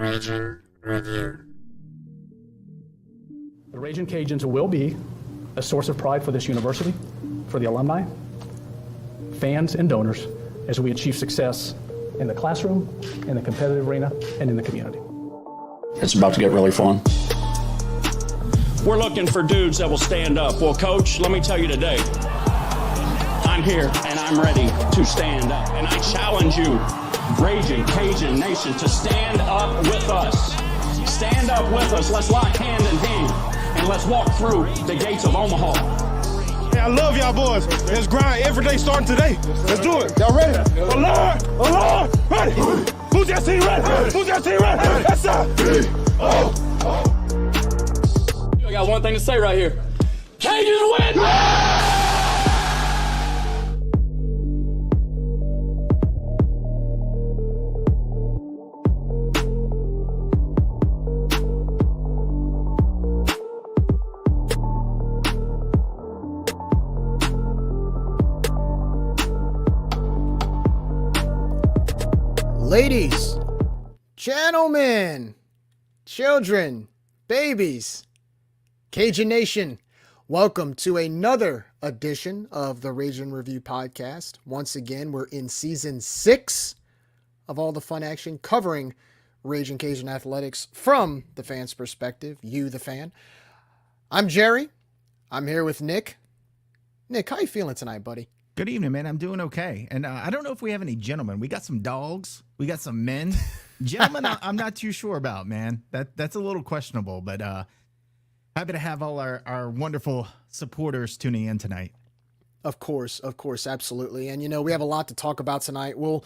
Region Review. The Raging Cajuns will be a source of pride for this university, for the alumni, fans, and donors as we achieve success in the classroom, in the competitive arena, and in the community. It's about to get really fun. We're looking for dudes that will stand up. Well, Coach, let me tell you today, I'm here and I'm ready to stand up. And I challenge you, Raging Cajun Nation, to stand up with us. Stand up with us. Let's lock hand in hand and let's walk through the gates of Omaha. Hey, I love y'all boys. Let's grind every day starting today. Let's do it. Y'all ready? Alert! Alert! Ready! Who's that team ready? Who's that team ready? That's up! I got one thing to say right here. Cajuns win! Ladies, gentlemen, children, babies, Cajun Nation, welcome to another edition of the Raging Review podcast. Once again, we're in season 6 of all the fun action covering Raging Cajun athletics from the fan's perspective, you the fan. I'm Gerry. I'm here with Nick. Nick, how you feeling tonight, buddy? Good evening, man. I'm doing okay. And I don't know if we have any gentlemen. We got some dogs. We got some men. Gentlemen, I'm not too sure about, man. That's a little questionable, but happy to have all our wonderful supporters tuning in tonight. Of course, absolutely. And, we have a lot to talk about tonight. We'll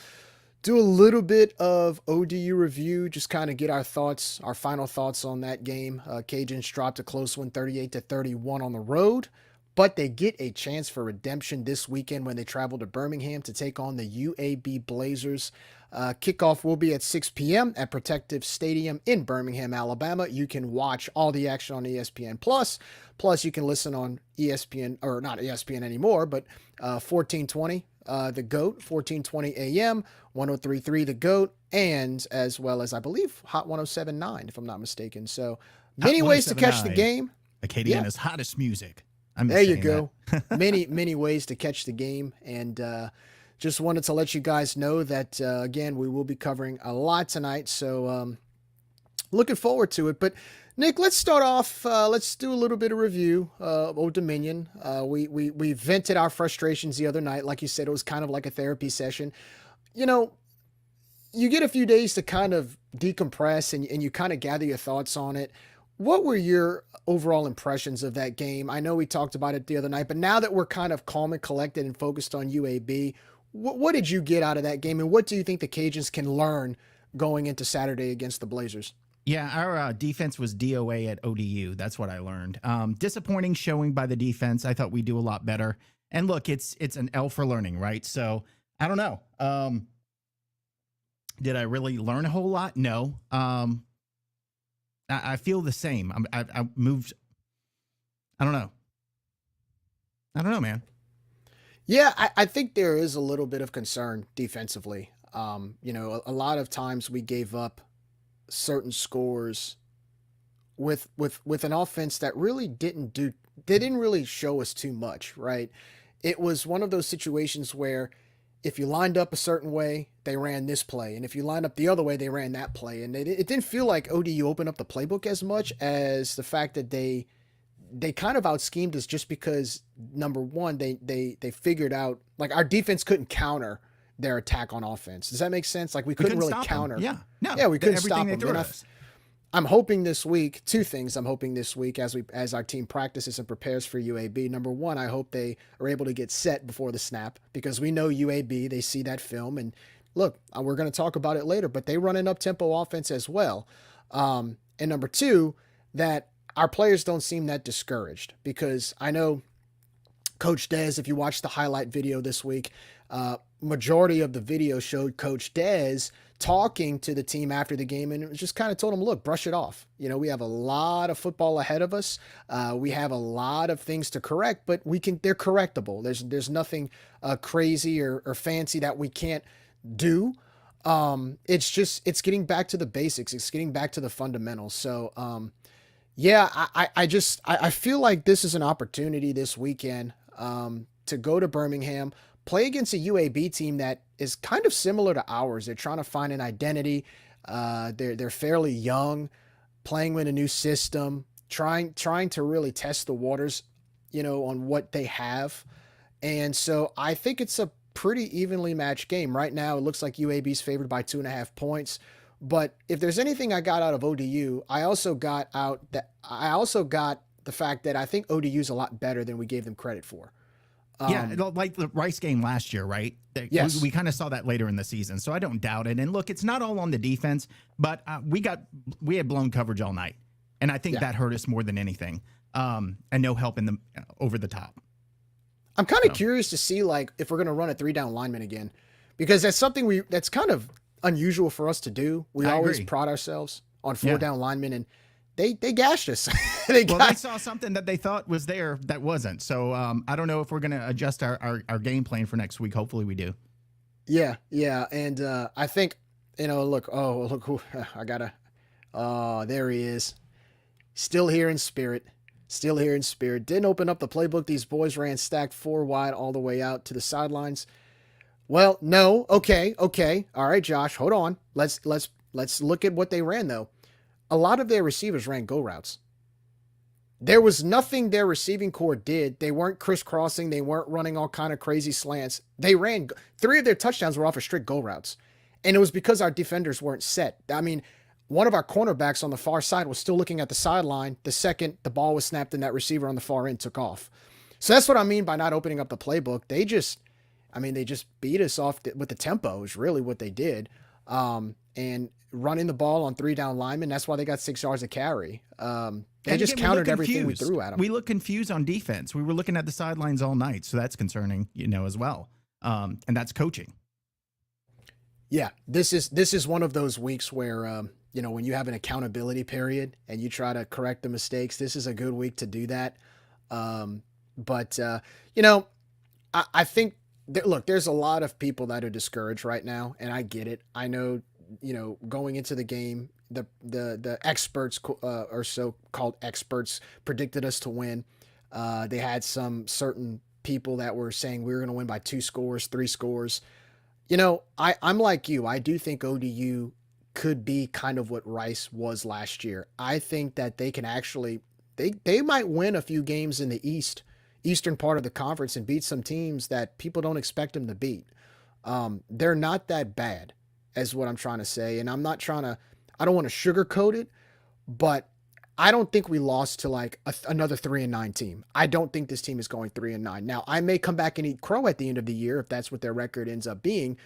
do a little bit of ODU review, just kind of get our final thoughts on that game. Cajuns dropped a close one, 38-31 on the road. But they get a chance for redemption this weekend when they travel to Birmingham to take on the UAB Blazers. Kickoff will be at 6 p.m. at Protective Stadium in Birmingham, Alabama. You can watch all the action on ESPN+. Plus, you can listen on ESPN, or not ESPN anymore, but 1420, The GOAT, 1420 AM, 103.3 The GOAT, and as well as, I believe, Hot 107.9, if I'm not mistaken. So many ways to catch the game. Acadiana's hottest music. There you go. many ways to catch the game. And just wanted to let you guys know that, again, we will be covering a lot tonight. So looking forward to it. But, Nick, let's start off. Let's do a little bit of review of Old Dominion. We vented our frustrations the other night. Like you said, it was kind of like a therapy session. You get a few days to kind of decompress and you kind of gather your thoughts on it. What were your overall impressions of that game? I know we talked about it the other night, but now that we're kind of calm and collected and focused on UAB, what did you get out of that game, and what do you think the Cajuns can learn going into Saturday against the Blazers? Yeah, our defense was DOA at ODU. That's what I learned. Disappointing showing by the defense. I thought we'd do a lot better. And look, it's an L for learning, right? So I don't know. Did I really learn a whole lot? No. I feel the same. I moved. I don't know, man. Yeah, I think there is a little bit of concern defensively. A lot of times we gave up certain scores with an offense that really didn't really show us too much, right? It was one of those situations where if you lined up a certain way, they ran this play. And if you lined up the other way, they ran that play. And it didn't feel like ODU opened up the playbook as much as the fact that they kind of out-schemed us just because, number one, they figured out, like, our defense couldn't counter their attack on offense. Does that make sense? Like, we couldn't really counter. Yeah. No. Yeah, we couldn't stop them. I'm hoping this week, two things I'm hoping this week as our team practices and prepares for UAB. Number one, I hope they are able to get set before the snap, because we know UAB, they see that film, and look, we're going to talk about it later, but they run an up-tempo offense as well. And number two, that our players don't seem that discouraged, because I know Coach Dez, if you watched the highlight video this week, majority of the video showed Coach Dez talking to the team after the game, and it just kind of told them, look, brush it off. We have a lot of football ahead of us. We have a lot of things to correct, but they're correctable. There's nothing crazy or fancy that we can't do. It's getting back to the basics. It's getting back to the fundamentals. So, yeah, I feel like this is an opportunity this weekend, to go to Birmingham, play against a UAB team that is kind of similar to ours. They're trying to find an identity. They're fairly young, playing with a new system, trying to really test the waters, on what they have. And so I think it's a pretty evenly matched game. Right now, it looks like UAB's favored by 2.5 points. But if there's anything I got out of ODU, I also got the fact that I think ODU's a lot better than we gave them credit for. Yeah, like the Rice game last year, right? Yes. We kind of saw that later in the season, so I don't doubt it. And look, it's not all on the defense, but we had blown coverage all night, and I think that hurt us more than anything. And no help in the over the top. I'm kind of curious to see if we're going to run a 3-down lineman again, because that's something that's kind of unusual for us to do. We always pride ourselves on 4-down linemen, and they gashed us. They saw something that they thought was there that wasn't. So I don't know if we're going to adjust our game plan for next week. Hopefully we do. Yeah. And I think, look, there he is. Still here in spirit. Didn't open up the playbook. These boys ran stacked 4 wide all the way out to the sidelines. Well, no. Okay. All right, Josh, hold on. Let's look at what they ran, though. A lot of their receivers ran go routes. There was nothing their receiving core did. They weren't crisscrossing. They weren't running all kind of crazy slants. They ran 3 of their touchdowns were off of strict go routes. And it was because our defenders weren't set. I mean, one of our cornerbacks on the far side was still looking at the sideline the second the ball was snapped and that receiver on the far end took off. So that's what I mean by not opening up the playbook. They just beat us off with the tempo is really what they did. And running the ball on 3-down linemen, that's why they got 6 yards of carry. They just countered everything we threw at them. We look confused on defense. We were looking at the sidelines all night, so that's concerning, as well. And that's coaching. Yeah, this is one of those weeks where when you have an accountability period and you try to correct the mistakes, this is a good week to do that. But I think look, there's a lot of people that are discouraged right now, and I get it. I know, going into the game, the experts or so-called experts predicted us to win. They had some certain people that were saying we were going to win by 2 scores, 3 scores. I'm like you. I do think ODU could be kind of what Rice was last year. I think that they can actually, they might win a few games in the eastern part of the conference and beat some teams that people don't expect them to beat. They're not that bad, is what I'm trying to say. And I don't want to sugarcoat it, but I don't think we lost to another 3-9 team. I don't think this team is going 3-9. Now, I may come back and eat crow at the end of the year if that's what their record ends up being.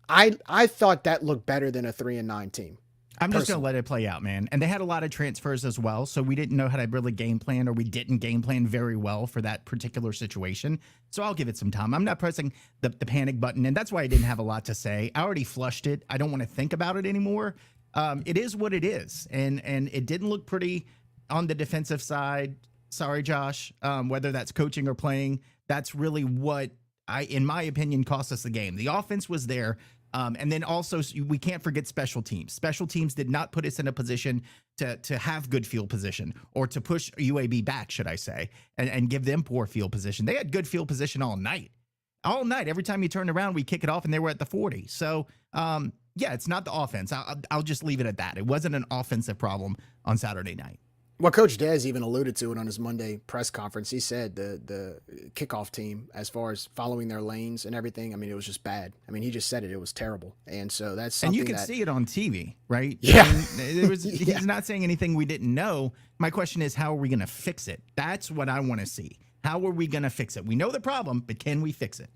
I thought that looked better than a 3-9 team. I'm just going to let it play out, man. And they had a lot of transfers as well, so we didn't know how to really game plan, or we didn't game plan very well for that particular situation. So I'll give it some time. I'm not pressing the panic button, and that's why I didn't have a lot to say. I already flushed it. I don't want to think about it anymore. It is what it is, and it didn't look pretty on the defensive side. Sorry, Josh. Whether that's coaching or playing, that's really what in my opinion, cost us the game. The offense was there. And then also, we can't forget special teams. Special teams did not put us in a position to have good field position, or to push UAB back, should I say, and give them poor field position. They had good field position all night. All night. Every time you turned around, we kick it off, and they were at the 40. So, yeah, it's not the offense. I'll just leave it at that. It wasn't an offensive problem on Saturday night. Well, Coach Dez even alluded to it on his Monday press conference. He said the kickoff team, as far as following their lanes and everything, I mean, it was just bad. I mean, he just said it. It was terrible. And so that's something. And you can see it on TV, right? Yeah. I mean, he's not saying anything we didn't know. My question is, how are we going to fix it? That's what I want to see. How are we going to fix it? We know the problem, but can we fix it?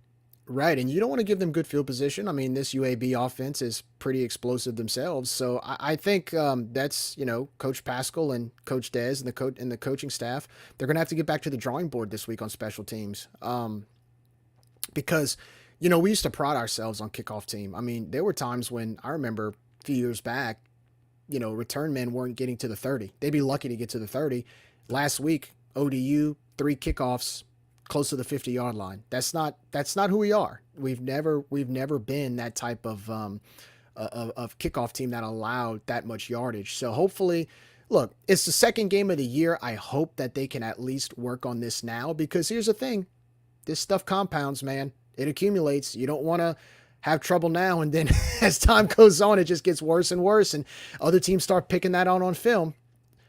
Right, and you don't want to give them good field position. I mean, this UAB offense is pretty explosive themselves. So I think that's, Coach Pascal and Coach Dez and the coaching staff, they're going to have to get back to the drawing board this week on special teams. Because, we used to pride ourselves on kickoff team. I mean, there were times when I remember a few years back, return men weren't getting to the 30. They'd be lucky to get to the 30. Last week, ODU, 3 kickoffs, close to the 50-yard line. That's not who we are. We've never been that type of of kickoff team that allowed that much yardage. So hopefully, look, it's the second game of the year. I hope that they can at least work on this now, because here's the thing. This stuff compounds, man. It accumulates. You don't want to have trouble now, and then as time goes on, it just gets worse and worse, and other teams start picking that out on film.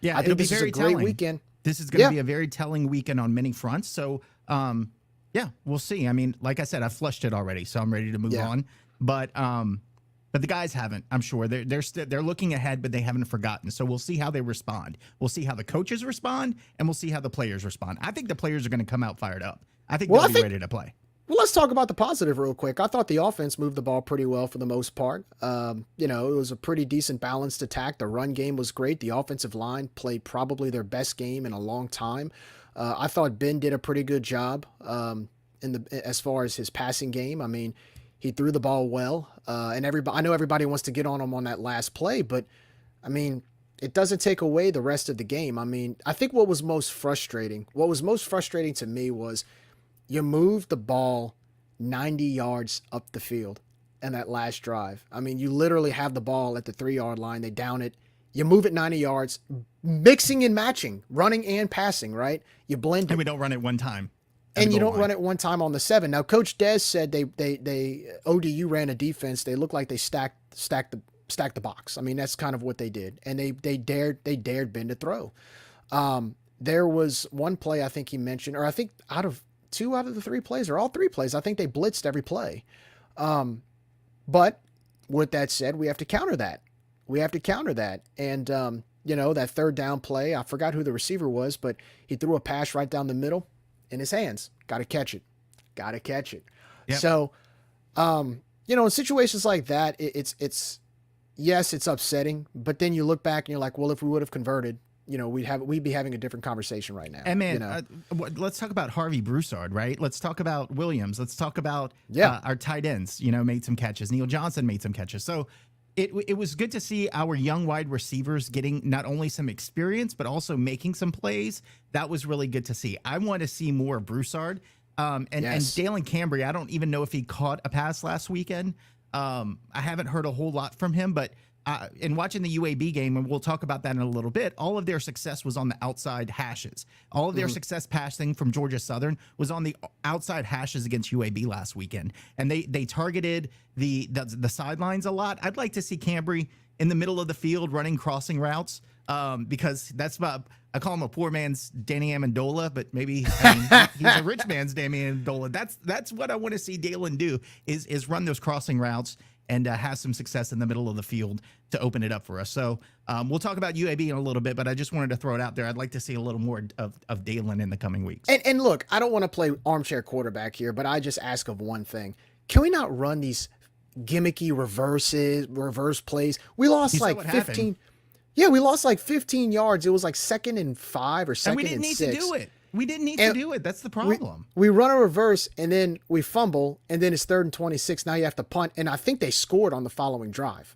Yeah, I think this is a great weekend. This is going to be a very telling weekend on many fronts. So, yeah, we'll see. I mean, like I said, I flushed it already, so I'm ready to move on. But the guys haven't. I'm sure they're looking ahead, but they haven't forgotten. So we'll see how they respond. We'll see how the coaches respond, and we'll see how the players respond. I think the players are going to come out fired up. I think they'll be ready to play. Well, let's talk about the positive real quick. I thought the offense moved the ball pretty well for the most part. You know, it was a pretty decent balanced attack. The run game was great. The offensive line played probably their best game in a long time. I thought Ben did a pretty good job as far as his passing game. I mean, he threw the ball well, and I know everybody wants to get on him on that last play, but I mean, it doesn't take away the rest of the game. I mean, I think what was most frustrating to me was you moved the ball 90 yards up the field in that last drive. I mean, you literally have the ball at the 3-yard line. They down it. You move it 90 yards, mixing and matching, running and passing, right? You blend it. And we don't run it one time. And you don't run it one time on the 7. Now, Coach Des said they ODU ran a defense. They looked like they stacked the box. I mean, that's kind of what they did. And they dared Ben to throw. There was one play I think he mentioned, or I think two out of the 3 plays, or all 3 plays, I think they blitzed every play. But with that said, we have to counter that. And, you know, that 3rd down play, I forgot who the receiver was, but he threw a pass right down the middle in his hands. Got to catch it. Yep. So, you know, in situations like that, it's yes, it's upsetting, but then you look back and you're like, well, if we would have converted, you know, we'd be having a different conversation right now. And man, you know? Let's talk about Harvey Broussard, right? Let's talk about Williams. Let's talk about our tight ends, you know, made some catches. Neil Johnson made some catches. So it was good to see our young wide receivers getting not only some experience, but also making some plays. That was really good to see. I want to see more of Broussard. And Dalen Cambry, I don't even know if he caught a pass last weekend. I haven't heard a whole lot from him, but in watching the UAB game, and we'll talk about that in a little bit, all of their success was on the outside hashes. All of their success passing from Georgia Southern was on the outside hashes against UAB last weekend. And they targeted the sidelines a lot. I'd like to see Cambry in the middle of the field running crossing routes, because that's about, I call him a poor man's Danny Amendola, but maybe he's a rich man's Danny Amendola. That's what I want to see Dalen do is run those crossing routes and have some success in the middle of the field to open it up for us. So we'll talk about UAB in a little bit, but I just wanted to throw it out there. I'd like to see a little more of Dalen in the coming weeks. And look, I don't want to play armchair quarterback here, but I just ask of one thing. Can we not run these gimmicky reverse plays? We lost like 15. Happened. Yeah, we lost like 15 yards. It was like 2nd and 5 or 2nd and 6. And we didn't need to do it. We didn't need to do it. That's the problem. We run a reverse, and then we fumble, and then it's 3rd and 26. Now you have to punt, and I think they scored on the following drive.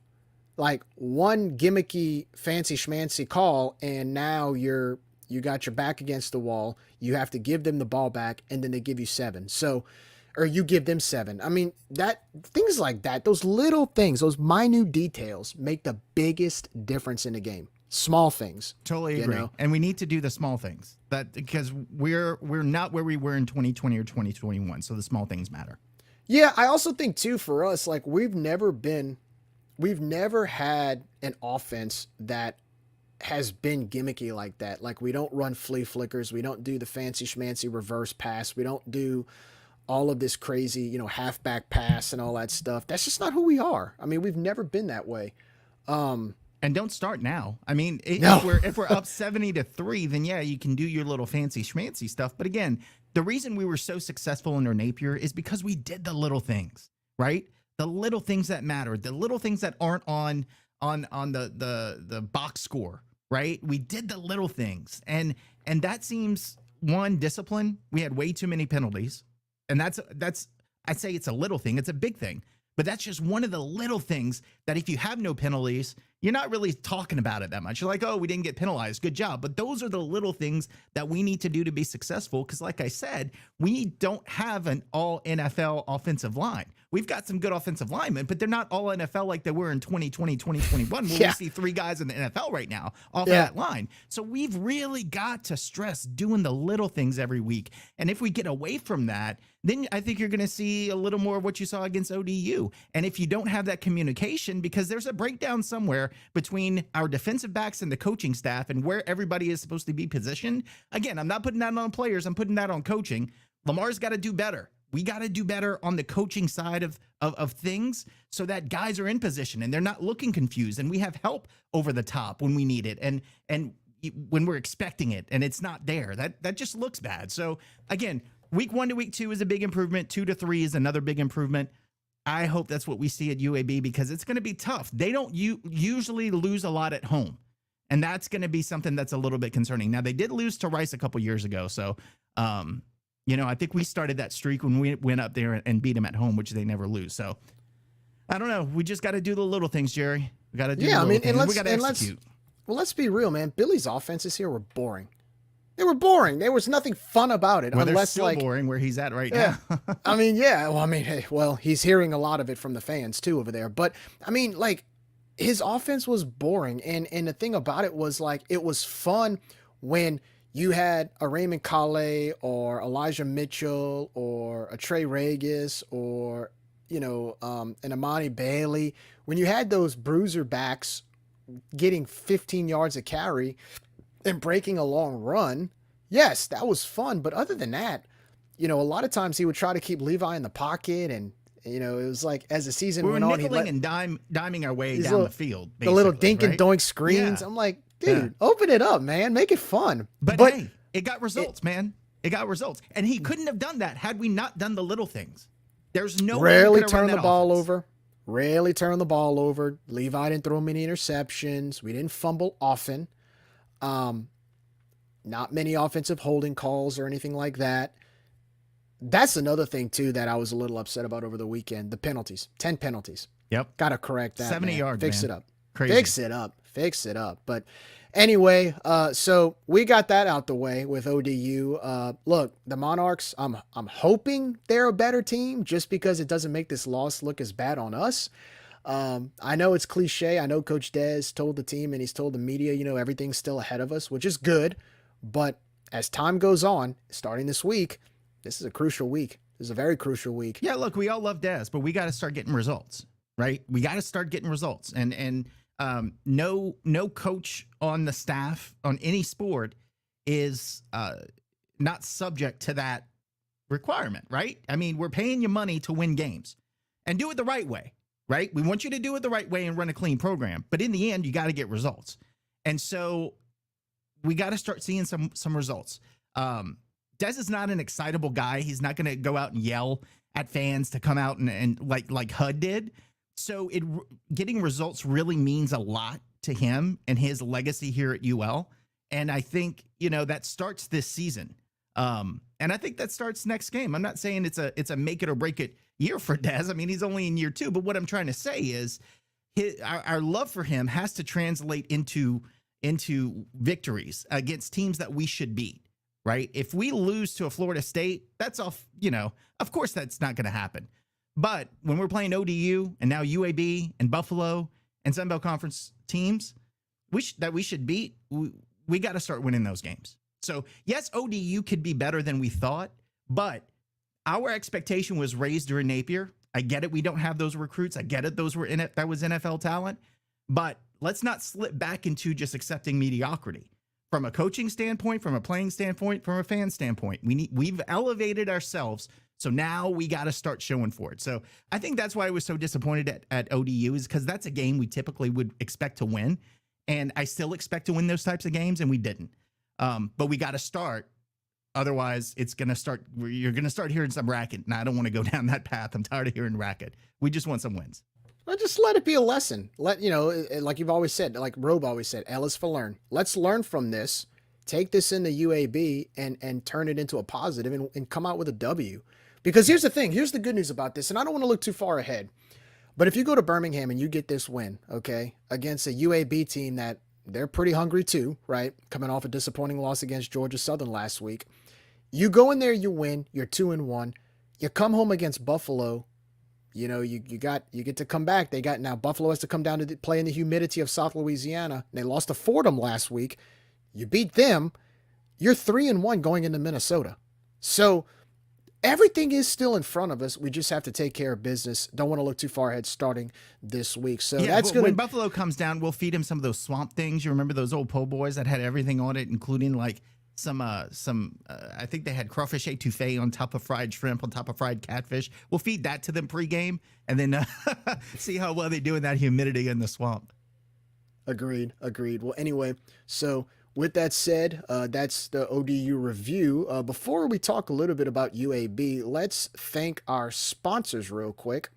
Like one gimmicky, fancy schmancy call, and now you got your back against the wall. You have to give them the ball back, and then they give you 7. So, or you give them 7. I mean, things like that, those little things, those minute details make the biggest difference in the game. Small things. Totally agree. Know? And we need to do the small things because we're not where we were in 2020 or 2021. So the small things matter. Yeah. I also think too, for us, like we've never had an offense that has been gimmicky like that. Like we don't run flea flickers. We don't do the fancy schmancy reverse pass. We don't do all of this crazy, you know, halfback pass and all that stuff. That's just not who we are. I mean, we've never been that way. And don't start now. I mean, if we're up 70-3, then yeah, you can do your little fancy schmancy stuff. But again, the reason we were so successful under Napier is because we did the little things, right? The little things that matter, the little things that aren't on the box score, right? We did the little things, and that seems discipline. We had way too many penalties, and that's I'd say it's a little thing. It's a big thing. But that's just one of the little things that if you have no penalties, you're not really talking about it that much. You're like, oh, we didn't get penalized. Good job. But those are the little things that we need to do to be successful. Because like I said, we don't have an all NFL offensive line. we've got some good offensive linemen, but they're not all NFL like they were in 2020, 2021, where Yeah. we see 3 guys in the NFL right now off Yeah. of that line. So we've really got to stress doing the little things every week. And if we get away from that, then I think you're going to see a little more of what you saw against ODU. And if you don't have that communication, because there's a breakdown somewhere between our defensive backs and the coaching staff and where everybody is supposed to be positioned. Again, I'm not putting that on players. I'm putting that on coaching. Lamar's got to do better. We got to do better on the coaching side of things so that guys are in position and they're not looking confused and we have help over the top when we need it and when we're expecting it and it's not there. That just looks bad. So again, week 1 to week 2 is a big improvement. 2 to 3 is another big improvement. I hope that's what we see at UAB because it's going to be tough. They don't usually lose a lot at home. And that's going to be something that's a little bit concerning. Now, they did lose to Rice a couple years ago. So, I think we started that streak when we went up there and beat them at home, which they never lose. So, I don't know. We just got to do the little things, Gerry. We got to do the little things. We got to execute. Let's be real, man. Billy's offenses here were boring. They were boring. There was nothing fun about it. Well, unless they're still boring where he's at right yeah. now. He's hearing a lot of it from the fans too over there. But his offense was boring. And the thing about it was it was fun when you had a Raymond Kale or Elijah Mitchell or a Trey Regis or, an Amani Bailey. When you had those bruiser backs getting 15 yards a carry and breaking a long run, yes, that was fun. But other than that, a lot of times he would try to keep Levi in the pocket. And, it was as the season went on, he and diming our way down the field. The little dink and right? doink screens. Yeah. I'm like, dude, open it up, man. Make it fun. But hey, it got results, man. It got results. And he couldn't have done that had we not done the little things. There's no rarely turn the ball over. Rarely turn the ball over. Levi didn't throw many interceptions. We didn't fumble often. Not many offensive holding calls or anything like that. That's another thing, too, that I was a little upset about over the weekend. The penalties. 10 penalties. Yep. Got to correct that. 70 yards, Fix man. it up. Crazy. Fix it up. But anyway, so we got that out the way with ODU. Look, the Monarchs, I'm hoping they're a better team just because it doesn't make this loss look as bad on us. I know it's cliche. I know Coach Dez told the team and he's told the media, everything's still ahead of us, which is good. But as time goes on, starting this week, this is a crucial week. This is a very crucial week. Yeah, look, we all love Dez, but we got to start getting results, right? We got to start getting results. And no coach on the staff on any sport is not subject to that requirement, right? I mean, we're paying you money to win games and do it the right way, right? We want you to do it the right way and run a clean program. But in the end, you got to get results. And so we got to start seeing some results. Dez is not an excitable guy. He's not going to go out and yell at fans to come out and like HUD did. So getting results really means a lot to him and his legacy here at UL. And I think, that starts this season. And I think that starts next game. I'm not saying it's a make it or break it year for Dez. I mean, he's only in year 2, but what I'm trying to say is our love for him has to translate into victories against teams that we should beat. Right? If we lose to a Florida State, that's off, of course that's not going to happen. But when we're playing ODU and now UAB and Buffalo and Sun Belt Conference teams that we should beat, we got to start winning those games. So yes, ODU could be better than we thought, but our expectation was raised during Napier. I get it. We don't have those recruits. I get it. That was NFL talent, but let's not slip back into just accepting mediocrity. From a coaching standpoint, from a playing standpoint, from a fan standpoint, we've elevated ourselves. So now we got to start showing for it. So I think that's why I was so disappointed at ODU is because that's a game we typically would expect to win. And I still expect to win those types of games, and we didn't. But we got to start. Otherwise, you're going to start hearing some racket. And I don't want to go down that path. I'm tired of hearing racket. We just want some wins. Well, just let it be a lesson. Like you've always said, like Robe always said, L is for learn. Let's learn from this, take this into UAB and turn it into a positive and come out with a W. Because here's the thing. Here's the good news about this. And I don't want to look too far ahead. But if you go to Birmingham and you get this win, okay, against a UAB team that they're pretty hungry too, right? Coming off a disappointing loss against Georgia Southern last week. You go in there, you win, you're 2-1. You come home against Buffalo. You know, you get to come back. Now Buffalo has to come down to play in the humidity of South Louisiana. And they lost to Fordham last week. You beat them. You're 3-1 going into Minnesota. So everything is still in front of us. We just have to take care of business. Don't want to look too far ahead starting this week. So Yeah, that's going when Buffalo comes down, we'll feed him some of those swamp things. You remember those old po' boys that had everything on it, including like some I think they had crawfish etouffee on top of fried shrimp, on top of fried catfish. We'll feed that to them pregame and then see how well they do in that humidity in the swamp. Agreed. Well, anyway, so with that said, that's the ODU review. Before we talk a little bit about UAB, let's thank our sponsors real quick.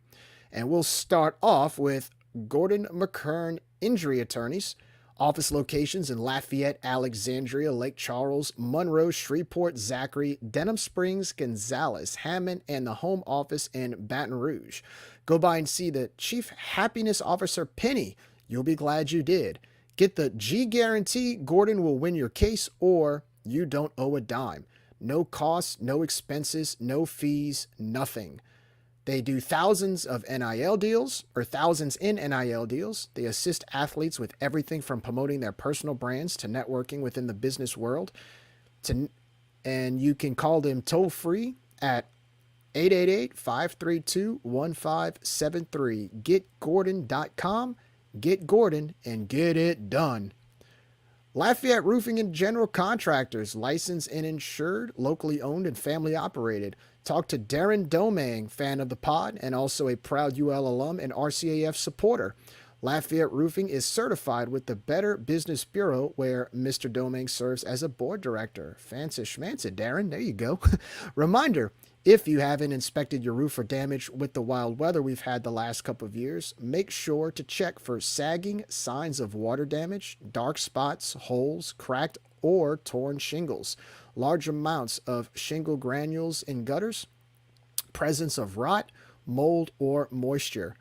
And we'll start off with Gordon McKern Injury Attorneys. Office locations in Lafayette, Alexandria, Lake Charles, Monroe, Shreveport, Zachary, Denham Springs, Gonzales, Hammond, and the home office in Baton Rouge. Go by and see the Chief Happiness Officer, Penny. You'll be glad you did. Get the G guarantee. Gordon will win your case, or you don't owe a dime. No costs, no expenses, no fees, nothing. They do thousands in NIL deals. They assist athletes with everything from promoting their personal brands to networking within the business world. And you can call them toll free at 888-532-1573. GetGordon.com. Get Gordon and get it done. Lafayette Roofing and General Contractors, licensed and insured, locally owned and family operated. Talk to Darren Domang, fan of the pod, and also a proud UL alum and RCAF supporter. Lafayette Roofing is certified with the Better Business Bureau, where Mr. Domang serves as a board director. Fancy schmancy, Darren. There you go. Reminder, if you haven't inspected your roof for damage with the wild weather we've had the last couple of years, make sure to check for sagging, signs of water damage, dark spots, holes, cracked or torn shingles, large amounts of shingle granules in gutters, presence of rot, mold, or moisture.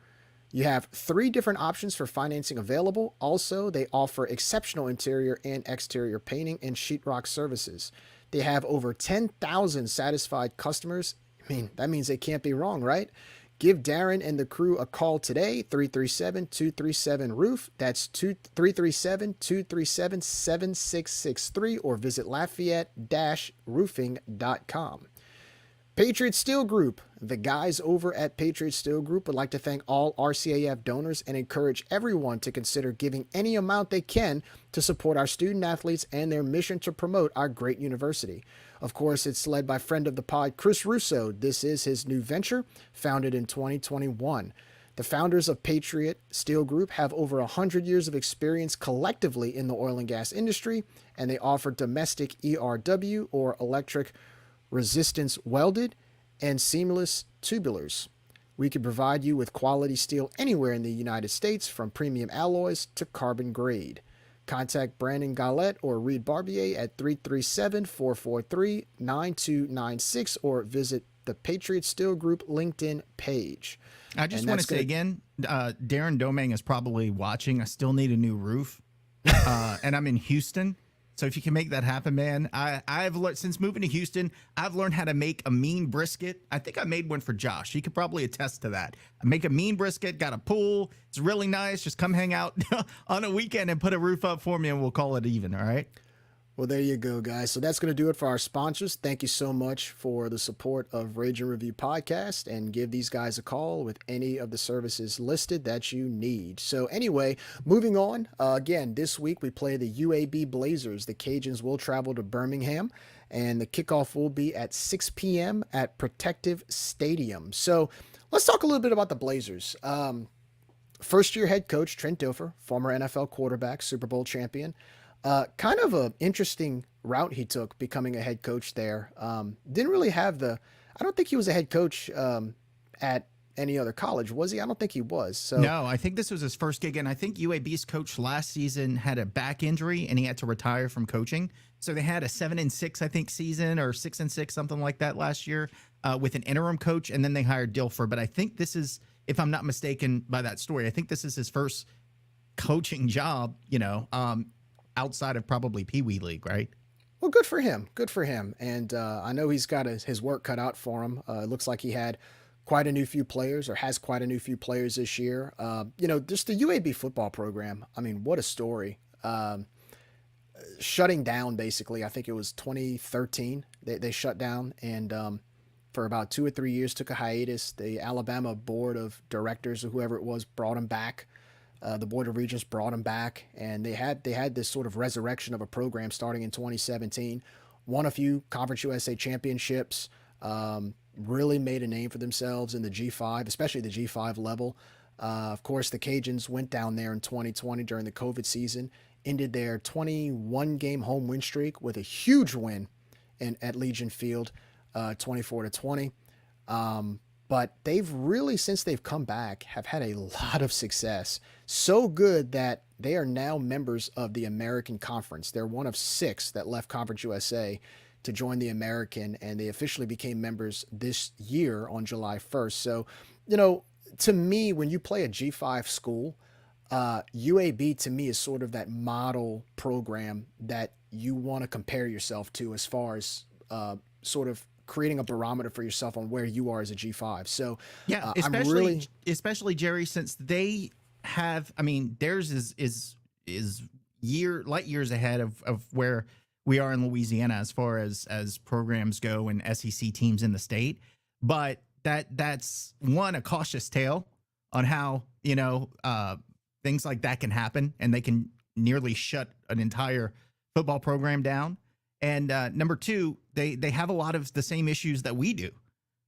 You have 3 different options for financing available. Also, they offer exceptional interior and exterior painting and sheetrock services. They have over 10,000 satisfied customers. I mean, that means they can't be wrong, right? Give Darren and the crew a call today, 337-237-ROOF. That's 337-237-7663, or visit Lafayette-roofing.com. Patriot Steel Group. The guys over at Patriot Steel Group would like to thank all RCAF donors and encourage everyone to consider giving any amount they can to support our student athletes and their mission to promote our great university. Of course, it's led by friend of the pod, Chris Russo. This is his new venture, founded in 2021. The founders of Patriot Steel Group have over 100 years of experience collectively in the oil and gas industry, and they offer domestic ERW, or electric resistance welded, and seamless tubulars. We can provide you with quality steel anywhere in the United States, from premium alloys to carbon grade. Contact Brandon Galette or Reed Barbier at 337-443-9296, or visit the Patriot Steel Group LinkedIn page. I just want to say again, Darren Domang is probably watching. I still need a new roof, and I'm in Houston. So if you can make that happen, man, I've learned since moving to Houston, I've learned how to make a mean brisket. I think I made one for Josh. He could probably attest to that. I make a mean brisket, got a pool. It's really nice. Just come hang out on a weekend and put a roof up for me, and we'll call it even. All right. Well, there you go, guys. So that's going to do it for our sponsors. Thank you so much for the support of Rage and Review Podcast, and give these guys a call with any of the services listed that you need. So anyway, moving on. Again, this week we play the UAB Blazers. The Cajuns will travel to Birmingham, and the kickoff will be at 6 p.m. at Protective Stadium. So let's talk a little bit about the Blazers. First-year head coach Trent Dilfer, former NFL quarterback, Super Bowl champion. Kind of an interesting route he took, becoming a head coach there. Didn't really have I don't think he was a head coach at any other college, was he? I don't think he was. So no, I think this was his first gig, and I think UAB's coach last season had a back injury, and he had to retire from coaching. So they had a 7-6, I think, season, or 6-6, something like that last year, with an interim coach, and then they hired Dilfer. But I think this is, if I'm not mistaken by that story, I think this is his first coaching job, outside of probably Pee Wee League, right? Well, good for him. Good for him. And I know he's got his work cut out for him. It looks like he had quite a new few players, or has quite a new few players this year. Just the UAB football program. I mean, what a story. Shutting down, basically, I think it was 2013. They shut down, and for about 2 or 3 years took a hiatus. The Alabama board of directors, or whoever it was, brought them back. The board of regents brought them back, and they had this sort of resurrection of a program starting in 2017. Won a few Conference USA championships. Really made a name for themselves in the G5, especially the G5 level. Of course, the Cajuns went down there in 2020 during the COVID season, ended their 21-game home win streak with a huge win at Legion Field, 24-20. But they've really, since they've come back, have had a lot of success. So good that they are now members of the American Conference. They're one of 6 that left Conference USA to join the American, and they officially became members this year on July 1st. So, to me, when you play a G5 school, UAB to me is sort of that model program that you want to compare yourself to as far as sort of creating a barometer for yourself on where you are as a G5. So yeah, especially Gerry, since they have, I mean, theirs is light years ahead of where we are in Louisiana as far as programs go and SEC teams in the state. But that's a cautious tale on how, things like that can happen, and they can nearly shut an entire football program down. And number 2, they have a lot of the same issues that we do,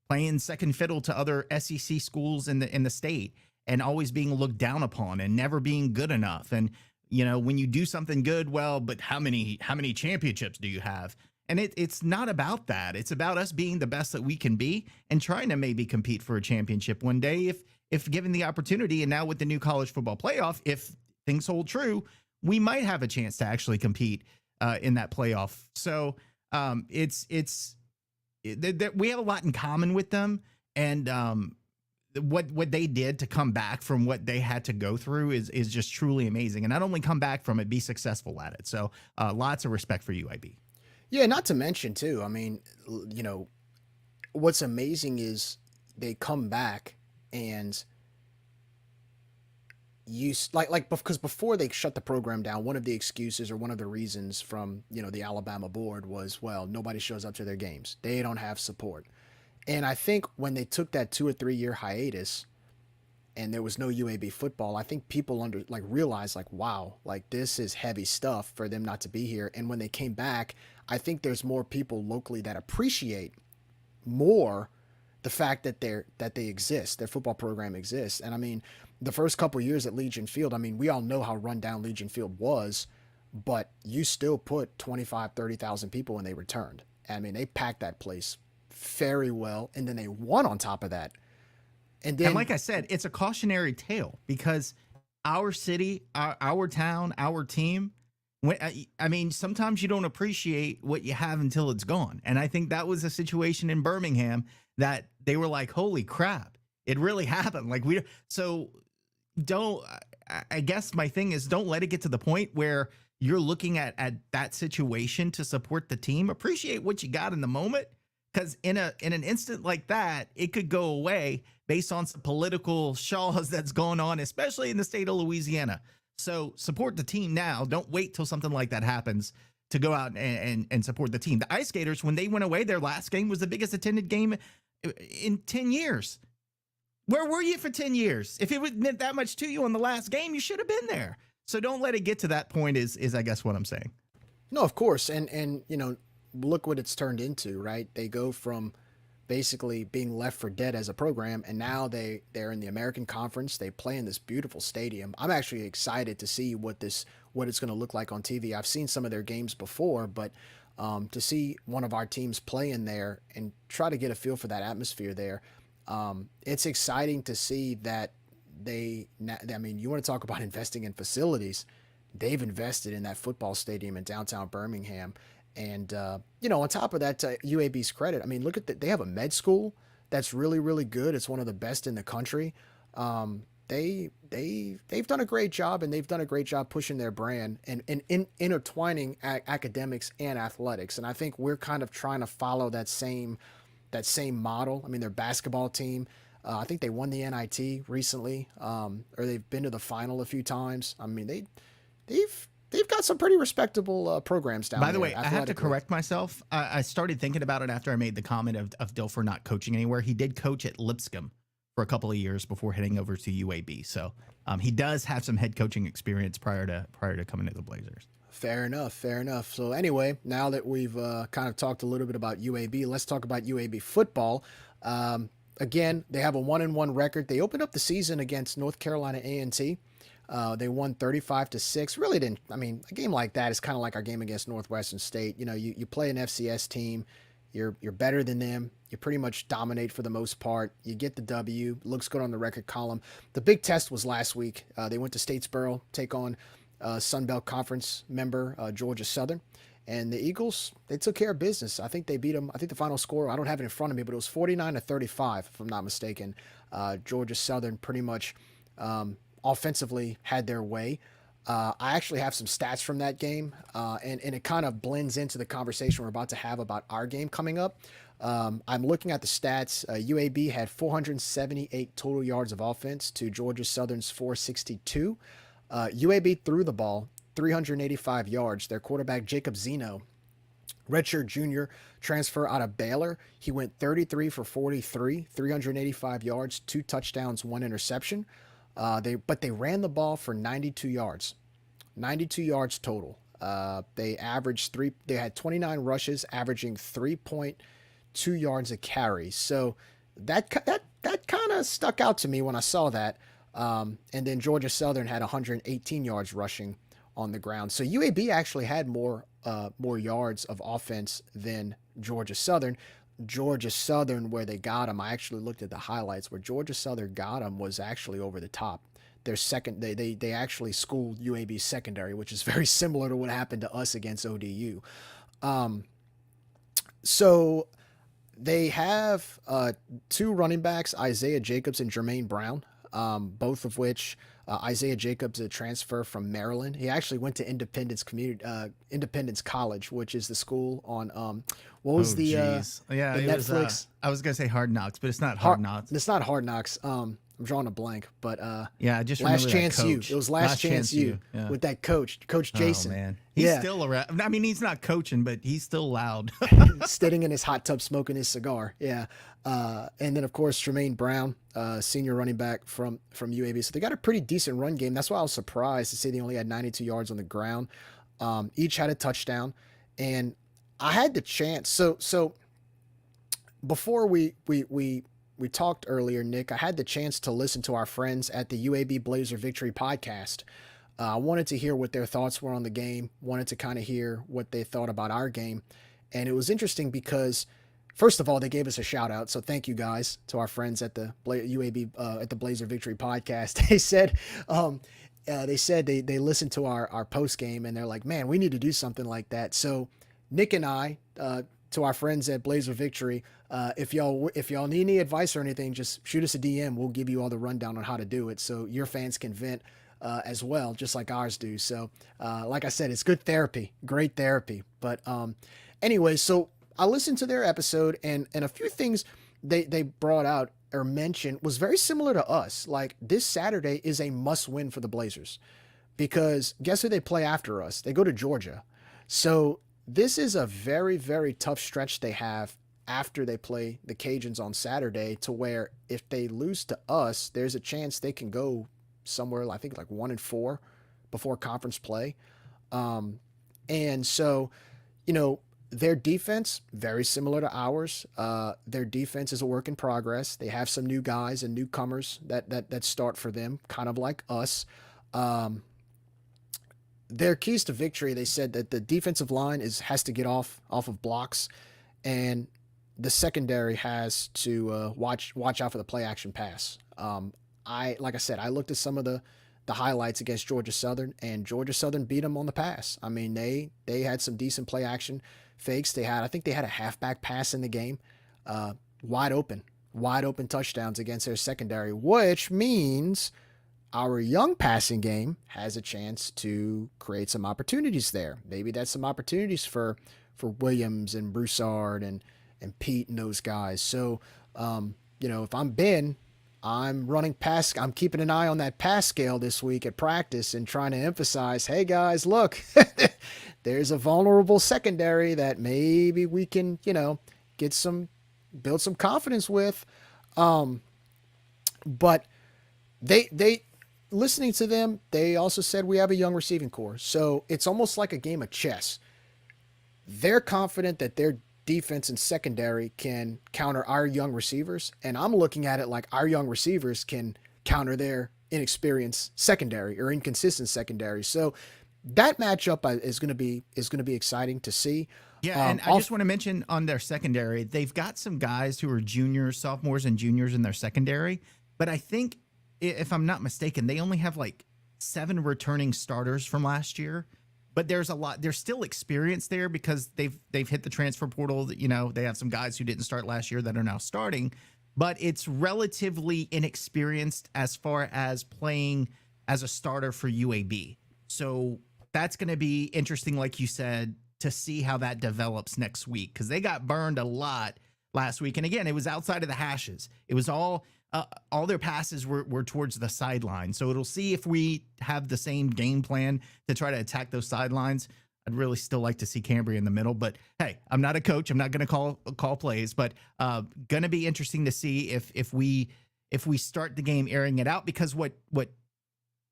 playing second fiddle to other SEC schools in the state, and always being looked down upon and never being good enough. And when you do something good, well, but how many championships do you have? And it's not about that. It's about us being the best that we can be and trying to maybe compete for a championship one day if given the opportunity. And now with the new college football playoff, if things hold true, we might have a chance to actually compete in that playoff. So we have a lot in common with them, and what they did to come back from what they had to go through is just truly amazing. And not only come back from it, be successful at it. So lots of respect for UAB. Yeah, not to mention too, I mean, what's amazing is they come back and because before they shut the program down, one of the excuses or one of the reasons from, the Alabama board was, well, nobody shows up to their games. They don't have support. And I think when they took that 2 or 3 year hiatus and there was no UAB football, I think people realized wow, this is heavy stuff for them not to be here. And when they came back, I think there's more people locally that appreciate more the fact that they exist, their football program exists. And I mean, the first couple years at Legion Field, I mean, we all know how run down Legion Field was, but you still put 25, 30,000 people when they returned. I mean, they packed that place very well, and then they won on top of that. And like I said, it's a cautionary tale because our city, our town, our team, I mean, sometimes you don't appreciate what you have until it's gone. And I think that was a situation in Birmingham that they were like, holy crap, it really happened. I guess my thing is, don't let it get to the point where you're looking at that situation to support the team. Appreciate what you got in the moment, because in an instant like that, it could go away based on some political shaws that's going on, especially in the state of Louisiana. So support the team now. Don't wait till something like that happens to go out and support the team. The Ice Skaters, when they went away, their last game was the biggest attended game in 10 years. Where were you for 10 years? If it meant that much to you on the last game, you should have been there. So don't let it get to that point is I guess what I'm saying. No, of course. And look what it's turned into, right? They go from basically being left for dead as a program, and now they're in the American Conference. They play in this beautiful stadium. I'm actually excited to see what it's going to look like on TV. I've seen some of their games before, but to see one of our teams play in there and try to get a feel for that atmosphere there, it's exciting to see that you want to talk about investing in facilities. They've invested in that football stadium in downtown Birmingham. And, on top of that, to UAB's credit, I mean, look at they have a med school that's really, really good. It's one of the best in the country. They've done a great job, and they've done a great job pushing their brand and intertwining academics and athletics. And I think we're kind of trying to follow that same model. I mean, their basketball team, I think they won the NIT recently, or they've been to the final a few times. I mean, they've got some pretty respectable programs down there. By the way, I have to athletically. correct myself. I started thinking about it after I made the comment of Dilfer not coaching anywhere. He did coach at Lipscomb for a couple of years before heading over to UAB. So he does have some head coaching experience prior to coming to the Blazers. Fair enough. Fair enough. So anyway, now that we've kind of talked a little bit about UAB, let's talk about UAB football. Again, they have a 1-1 record. They opened up the season against North Carolina A&T. They won 35-6. Really didn't. I mean, a game like that is kind of like our game against Northwestern State. You know, you play an FCS team. You're better than them. You pretty much dominate for the most part. You get the W. Looks good on the record column. The big test was last week. They went to Statesboro, take on Sun Belt Conference member Georgia Southern. And the Eagles, they took care of business. I think they beat them. I think the final score, I don't have it in front of me, but it was 49-35, if I'm not mistaken. Georgia Southern pretty much offensively had their way. I actually have some stats from that game, and it kind of blends into the conversation we're about to have about our game coming up. I'm looking at the stats. UAB had 478 total yards of offense to Georgia Southern's 462. UAB threw the ball 385 yards. Their quarterback, Jacob Zeno, redshirt junior, transfer out of Baylor. He went 33 for 43, 385 yards, 2 touchdowns, 1 interception. But they ran the ball for 92 yards. 92 yards total. They had 29 rushes, averaging 3.2 yards a carry. So that kind of stuck out to me when I saw that. And then Georgia Southern had 118 yards rushing on the ground. So UAB actually had more yards of offense than Georgia Southern. Georgia Southern, where they got them, I actually looked at the highlights. Where Georgia Southern got them was actually over the top. Their second, they actually schooled UAB's secondary, which is very similar to what happened to us against ODU. So they have 2 running backs, Isaiah Jacobs and Jermaine Brown. Both of which Isaiah Jacobs, a transfer from Maryland. He actually went to Independence College, which is the school on what was the Netflix? I was gonna say Hard Knocks, but it's not Hard Knocks. It's not Hard Knocks. I'm drawing a blank, but yeah, I just Last remember Chance that U. coach. It was Last Chance U with that Coach Jason. Oh man, he's still around. I mean, he's not coaching, but he's still loud. Sitting in his hot tub smoking his cigar. Yeah. And then of course Jermaine Brown, senior running back from UAB. So they got a pretty decent run game. That's why I was surprised to see they only had 92 yards on the ground. Each had a touchdown, and I had the chance. So before we talked earlier, Nick, I had the chance to listen to our friends at the UAB Blazer Victory podcast. I wanted to hear what their thoughts were on the game, wanted to kind of hear what they thought about our game. And it was interesting because, first of all, they gave us a shout out. So thank you guys to our friends at the UAB, at the Blazer Victory podcast. They said they listened to our post game and they're like, man, we need to do something like that. So Nick and I, to our friends at Blazer Victory, if y'all need any advice or anything, just shoot us a DM. We'll give you all the rundown on how to do it, so your fans can vent as well, just like ours do. So, like I said, it's good therapy, great therapy. But anyway, so I listened to their episode, and a few things they brought out or mentioned was very similar to us. Like, this Saturday is a must-win for the Blazers, because guess who they play after us? They go to Georgia. So this is a very, very tough stretch they have after they play the Cajuns on Saturday, to where if they lose to us, there's a chance they can go somewhere, I think like 1-4 before conference play. And so, you know, their defense, very similar to ours. Their defense is a work in progress. They have some new guys and newcomers that start for them, kind of like us. Their keys to victory, they said that the defensive line has to get off of blocks, and the secondary has to watch out for the play action pass. Like I said, I looked at some of the highlights against Georgia Southern, and Georgia Southern beat them on the pass. I mean, they had some decent play action fakes. I think they had a halfback pass in the game, wide open touchdowns against their secondary, which means our young passing game has a chance to create some opportunities there. Maybe that's some opportunities for Williams and Broussard and Pete and those guys. So, you know, if I'm Ben, I'm keeping an eye on that pass scale this week at practice and trying to emphasize, hey guys, look, there's a vulnerable secondary that maybe we can, build some confidence with. But they listening to them, they also said we have a young receiving core. So it's almost like a game of chess. They're confident that their defense and secondary can counter our young receivers, and I'm looking at it like our young receivers can counter their inexperienced secondary or inconsistent secondary. So that matchup is going to be exciting to see. Yeah, and I just want to mention on their secondary, they've got some guys who are juniors, sophomores, and juniors in their secondary. But I think, if I'm not mistaken, they only have like 7 returning starters from last year. But there's still experience there because they've hit the transfer portal. They have some guys who didn't start last year that are now starting, but it's relatively inexperienced as far as playing as a starter for UAB. So that's going to be interesting, like you said, to see how that develops next week, because they got burned a lot last week. And again, it was outside of the hashes. It was all their passes were towards the sideline. So it'll see if we have the same game plan to try to attack those sidelines. I'd really still like to see Cambria in the middle, but hey, I'm not a coach. I'm not going to call plays, but going to be interesting to see if we start the game airing it out, because what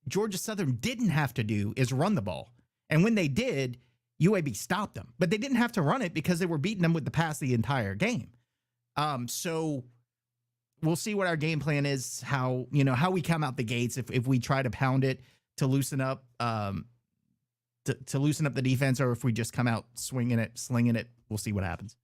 Georgia Southern didn't have to do is run the ball. And when they did, UAB stopped them, but they didn't have to run it because they were beating them with the pass the entire game. So we'll see what our game plan is, how we come out the gates, if we try to pound it to loosen up to loosen up the defense, or if we just come out swinging it, slinging it. We'll see what happens.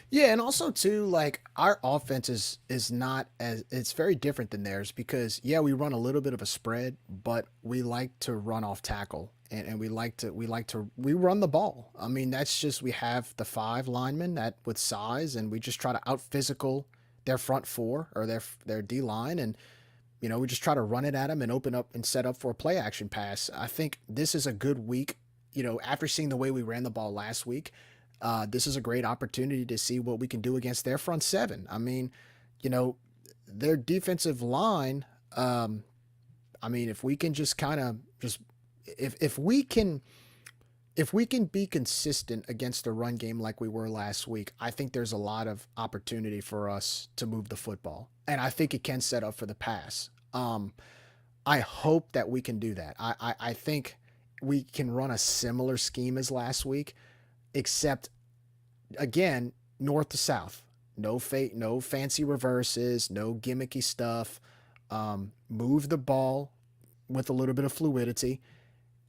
Yeah, and also too, like, our offense is not as, it's very different than theirs, because we run a little bit of a spread, but we like to run off tackle, and we run the ball. I mean, that's just, we have the 5 linemen that with size, and we just try to out physical their front 4 or their D line, and we just try to run it at them and open up and set up for a play action pass. I think this is a good week. After seeing the way we ran the ball last week, this is a great opportunity to see what we can do against their front 7. I mean, their defensive line. If we can just kind of if we can be consistent against the run game like we were last week, I think there's a lot of opportunity for us to move the football, and I think it can set up for the pass. I hope that we can do that. I think we can run a similar scheme as last week, except, again, north to south. No fancy reverses, no gimmicky stuff. Move the ball with a little bit of fluidity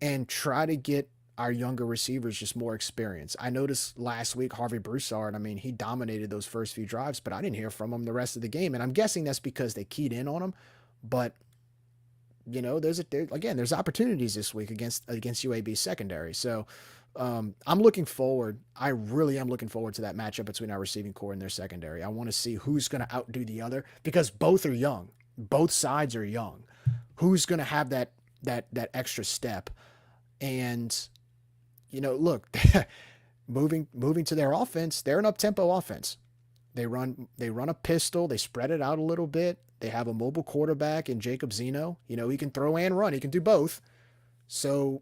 and try to get our younger receivers just more experience. I noticed last week Harvey Broussard, he dominated those first few drives, but I didn't hear from him the rest of the game. And I'm guessing that's because they keyed in on him. But, there's opportunities this week against UAB secondary. So I'm looking forward. I really am looking forward to that matchup between our receiving core and their secondary. I want to see who's going to outdo the other, because both are young. Both sides are young. Who's going to have that extra step? And, look, moving to their offense, they're an up-tempo offense. They run a pistol. They spread it out a little bit. They have a mobile quarterback in Jacob Zeno. He can throw and run. He can do both. So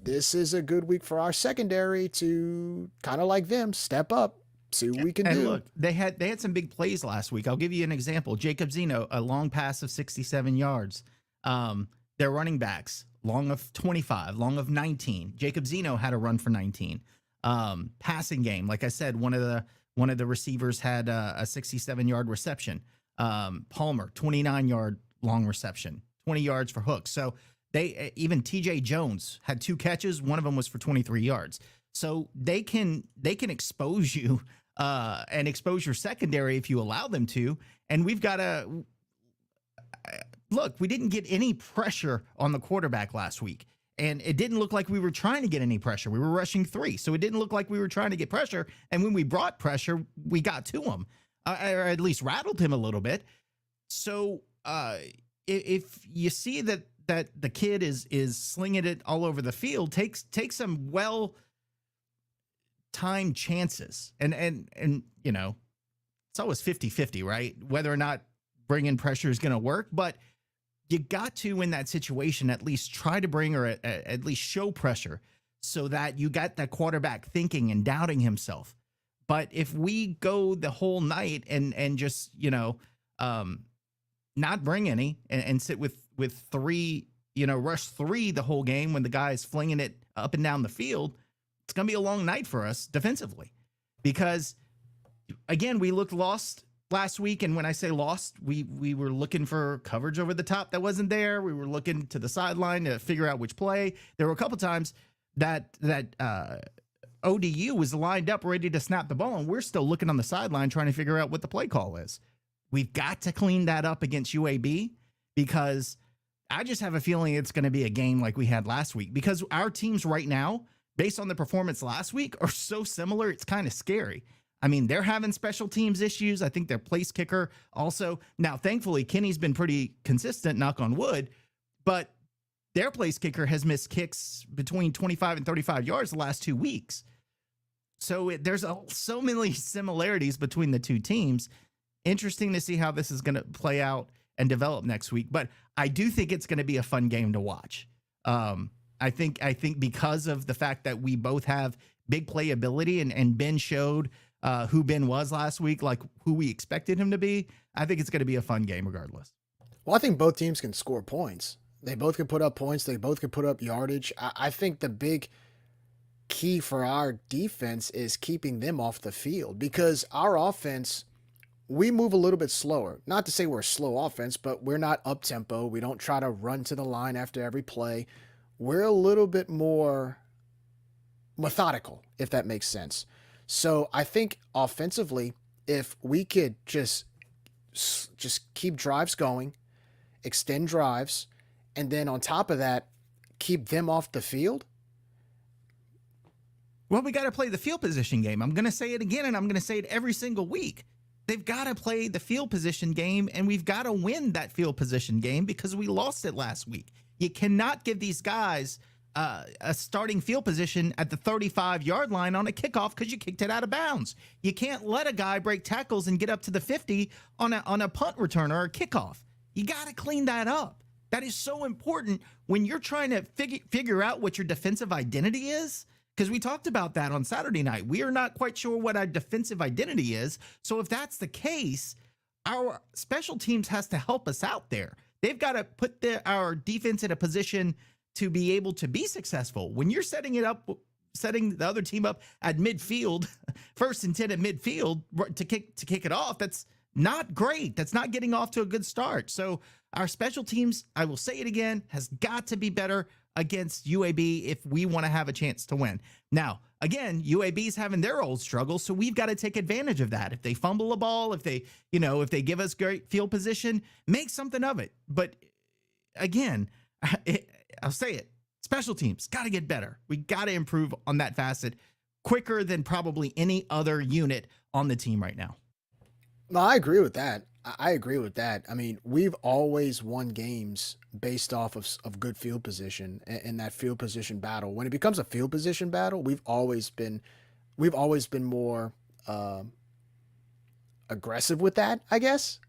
this is a good week for our secondary to kind of like them, step up, see what we can do. Look, they had some big plays last week. I'll give you an example. Jacob Zeno, a long pass of 67 yards. Their running backs, long of 25, long of 19. Jacob Zeno had a run for 19. Passing game, like I said, one of the receivers had a 67-yard reception. Palmer, 29-yard long reception, 20 yards for hooks. So even TJ Jones had 2 catches. One of them was for 23 yards. So they can expose you and expose your secondary if you allow them to. And we've got to look. We didn't get any pressure on the quarterback last week, and it didn't look like we were trying to get any pressure. We were rushing 3, so it didn't look like we were trying to get pressure. And when we brought pressure, we got to him, or at least rattled him a little bit. So if you see that the kid is slinging it all over the field, take some well-timed chances. And it's always 50-50, right? Whether or not bringing pressure is going to work, but you got to, in that situation, at least try to bring or at least show pressure so that you got that quarterback thinking and doubting himself. But if we go the whole night and just, not bring any and sit with three, rush three the whole game when the guy is flinging it up and down the field, it's going to be a long night for us defensively. Because, again, we looked lost last week. And when I say lost, we were looking for coverage over the top that wasn't there. We were looking to the sideline to figure out which play. There were a couple times that ODU was lined up ready to snap the ball, and we're still looking on the sideline trying to figure out what the play call is. We've got to clean that up against UAB, because I just have a feeling it's going to be a game like we had last week, because our teams right now, based on the performance last week, are so similar. It's kind of scary. I mean, they're having special teams issues. I think their place kicker also. Now, thankfully, Kenny's been pretty consistent, knock on wood, but their place kicker has missed kicks between 25 and 35 yards the last 2 weeks. So there's so many similarities between the two teams. Interesting to see how this is going to play out and develop next week. But I do think it's going to be a fun game to watch. I think because of the fact that we both have big playability, and Ben showed who Ben was last week, like who we expected him to be. I think it's going to be a fun game regardless. Well, I think both teams can score points. They both can put up points. They both can put up yardage. I think the big key for our defense is keeping them off the field, because our offense, we move a little bit slower. Not to say we're a slow offense, but we're not up tempo. We don't try to run to the line after every play. We're a little bit more methodical, if that makes sense. So I think offensively, if we could just keep drives going, extend drives, and then on top of that, keep them off the field. Well, we got to play the field position game. I'm going to say it again, and I'm going to say it every single week. They've got to play the field position game, and we've got to win that field position game, because we lost it last week. You cannot give these guys a starting field position at the 35-yard line on a kickoff because you kicked it out of bounds. You can't let a guy break tackles and get up to the 50 on a punt return or a kickoff. You got to clean that up. That is so important when you're trying to figure out what your defensive identity is, because we talked about that on Saturday night. We are not quite sure what our defensive identity is. So if that's the case, our special teams has to help us out there. They've got to put our defense in a position to be able to be successful. When you're setting the other team up at midfield, 1st and 10 at midfield to kick it off, that's not great. That's not getting off to a good start. So our special teams, I will say it again, has got to be better against UAB if we want to have a chance to win. Now, again, UAB's having their old struggles, so we've got to take advantage of that. If they fumble a ball, if they give us great field position, make something of it. But again, I'll say it, special teams got to get better. We got to improve on that facet quicker than probably any other unit on the team right now. No, I agree with that. I mean, we've always won games based off of good field position and that field position battle. When it becomes a field position battle, we've always been more aggressive with that, I guess,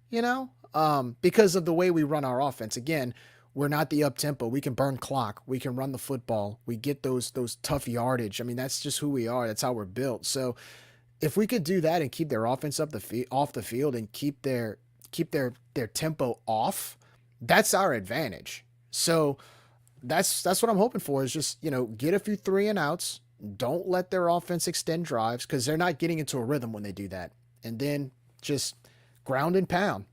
because of the way we run our offense. Again, we're not the up tempo. We can burn clock. We can run the football. We get those tough yardage. I mean, that's just who we are. That's how we're built. So if we could do that and keep their offense off the field and keep their tempo off, that's our advantage. So that's what I'm hoping for, is just, get a few 3 and outs. Don't let their offense extend drives, because they're not getting into a rhythm when they do that. And then just ground and pound,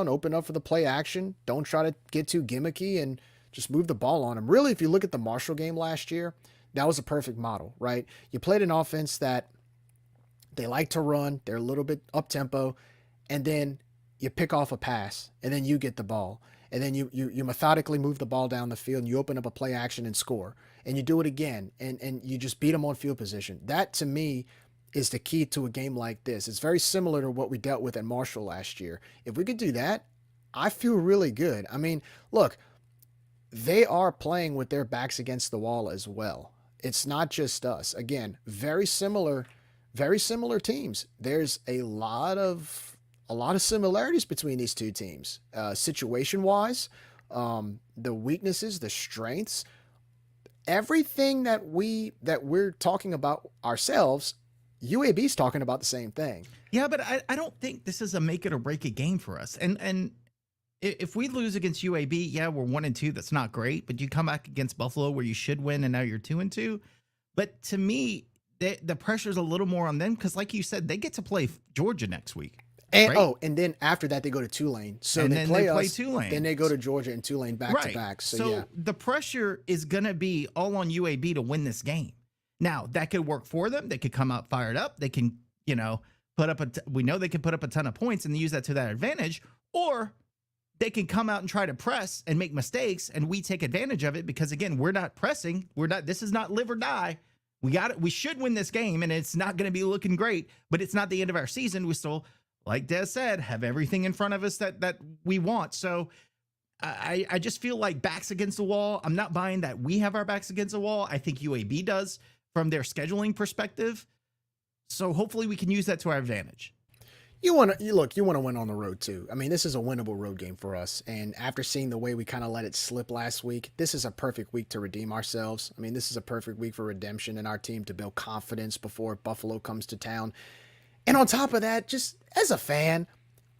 open up for the play action. Don't try to get too gimmicky and just move the ball on them. Really, if you look at the Marshall game last year, that was a perfect model, right? You played an offense that they like to run. They're a little bit up tempo, and then you pick off a pass, and then you get the ball, and then you methodically move the ball down the field, and you open up a play action and score, and you do it again, and you just beat them on field position. That, to me, is the key to a game like this. It's very similar to what we dealt with at Marshall last year. If we could do that, I feel really good. I mean, look, they are playing with their backs against the wall as well. It's not just us. Again, very similar teams. There's a lot of a lot of similarities between these two teams, situation-wise, the weaknesses, the strengths, everything that we're talking about ourselves. UAB's talking about the same thing. Yeah, but I don't think this is a make it or break it game for us. And if we lose against UAB, yeah, we're 1-2. That's not great. But you come back against Buffalo where you should win, and now you're 2-2. But to me, the pressure's a little more on them because, like you said, they get to play Georgia next week. And right? and then after that they go to Tulane. So and they then play they play us, Tulane. then they go to Georgia and Tulane back to back. So yeah. The pressure is gonna be all on UAB to win this game. Now that could work for them. They could come out fired up. They can, put up we know they can put up a ton of points and use that to their advantage, or they can come out and try to press and make mistakes, and we take advantage of it because again, we're not pressing. This is not live or die. We should win this game, and it's not going to be looking great, but it's not the end of our season. We still, like Des said, have everything in front of us that we want. So I just feel like backs against the wall. I'm not buying that we have our backs against the wall. I think UAB does from their scheduling perspective. So hopefully we can use that to our advantage. You want to win on the road too. I mean, this is a winnable road game for us. And after seeing the way we kind of let it slip last week, this is a perfect week to redeem ourselves. I mean, this is a perfect week for redemption in our team to build confidence before Buffalo comes to town. And on top of that, just as a fan,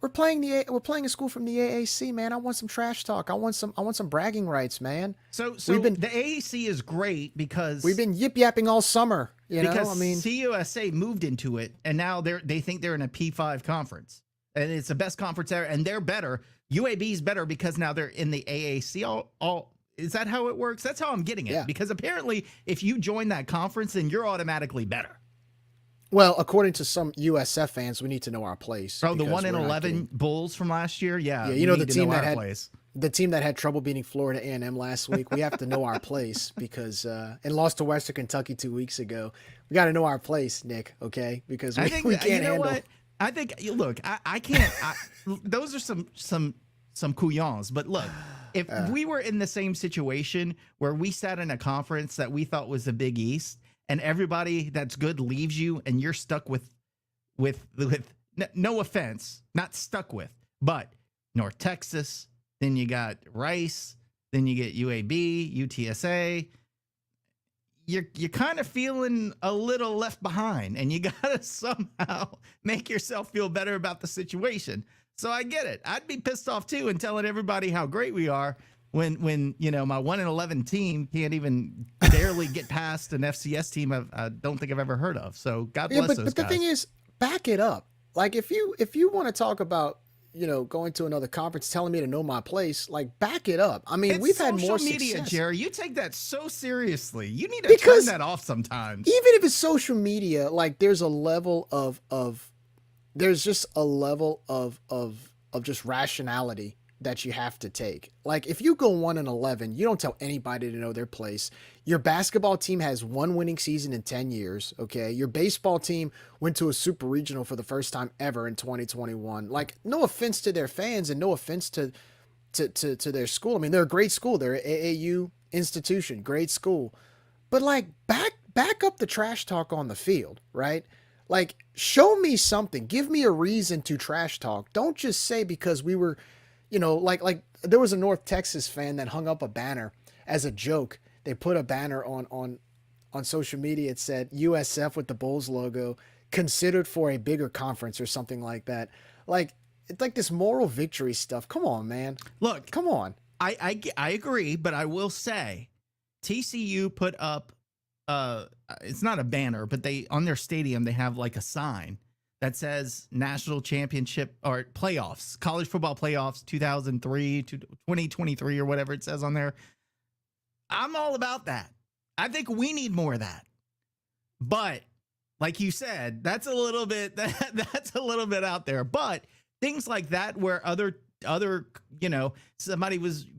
we're playing a school from the AAC, man. I want some trash talk. I want some bragging rights, man. So the AAC is great because we've been yip yapping all summer. Because CUSA moved into it, and now they think they're in a P5 conference, and it's the best conference there, and they're better. UAB's better because now they're in the AAC. Is that how it works? That's how I'm getting it. Yeah. Because apparently, if you join that conference, then you're automatically better. Well, according to some USF fans, we need to know our place. Oh, the 1-11 Bulls from last year? Yeah. Yeah, the team that had trouble beating Florida A&M last week. We have to know our place because and lost to Western Kentucky 2 weeks ago. We got to know our place, Nick, okay? Because we can't handle. What? I think look, I can't those are some couillons, but look, if we were in the same situation where we sat in a conference that we thought was the Big East, and everybody that's good leaves you, and you're stuck with no offense, not stuck with, but North Texas, then you got Rice, then you get UAB, UTSA. You're kind of feeling a little left behind, and you gotta somehow make yourself feel better about the situation. So I get it. I'd be pissed off too and telling everybody how great we are. When my 1-11 team can't even barely get past an FCS team I don't think I've ever heard of. So God bless those guys. But the thing is, back it up. Like if you want to talk about going to another conference, telling me to know my place, like back it up. I mean, we've had more social media, success. Gerry. You take that so seriously. You need to turn that off sometimes. Even if it's social media, like there's a level of just rationality that you have to take. Like if you go 1-11, you don't tell anybody to know their place. Your basketball team has one winning season in 10 years. Okay. Your baseball team went to a super regional for the first time ever in 2021. Like no offense to their fans and no offense to their school. I mean, they're a great school. They're an AAU institution, great school, but like back up the trash talk on the field, right? Like show me something, give me a reason to trash talk. Don't just say because we were, like there was a North Texas fan that hung up a banner as a joke. They put a banner on social media. It said USF with the Bulls logo, considered for a bigger conference or something like that. Like it's like this moral victory stuff. Come on, man. Look, come on. I agree, but I will say TCU put up it's not a banner, but on their stadium they have like a sign that says national championship or playoffs, college football playoffs 2003 to 2023 or whatever it says on there. I'm all about that. I think we need more of that. But like you said, that's a little bit out there. But things like that where other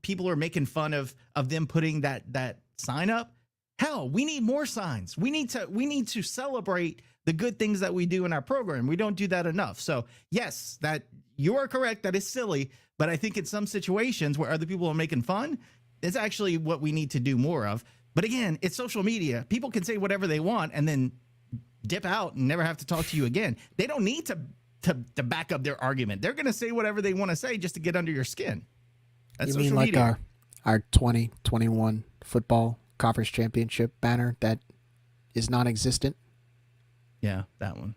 people are making fun of them putting that sign up. Hell, we need more signs. We need to celebrate the good things that we do in our program. We don't do that enough. So yes, that you are correct. That is silly. But I think in some situations where other people are making fun, it's actually what we need to do more of. But again, it's social media. People can say whatever they want and then dip out and never have to talk to you again. They don't need to to back up their argument. They're going to say whatever they want to say just to get under your skin. That's You mean social like media. our 2021 football conference championship banner that is non-existent? Yeah, that one.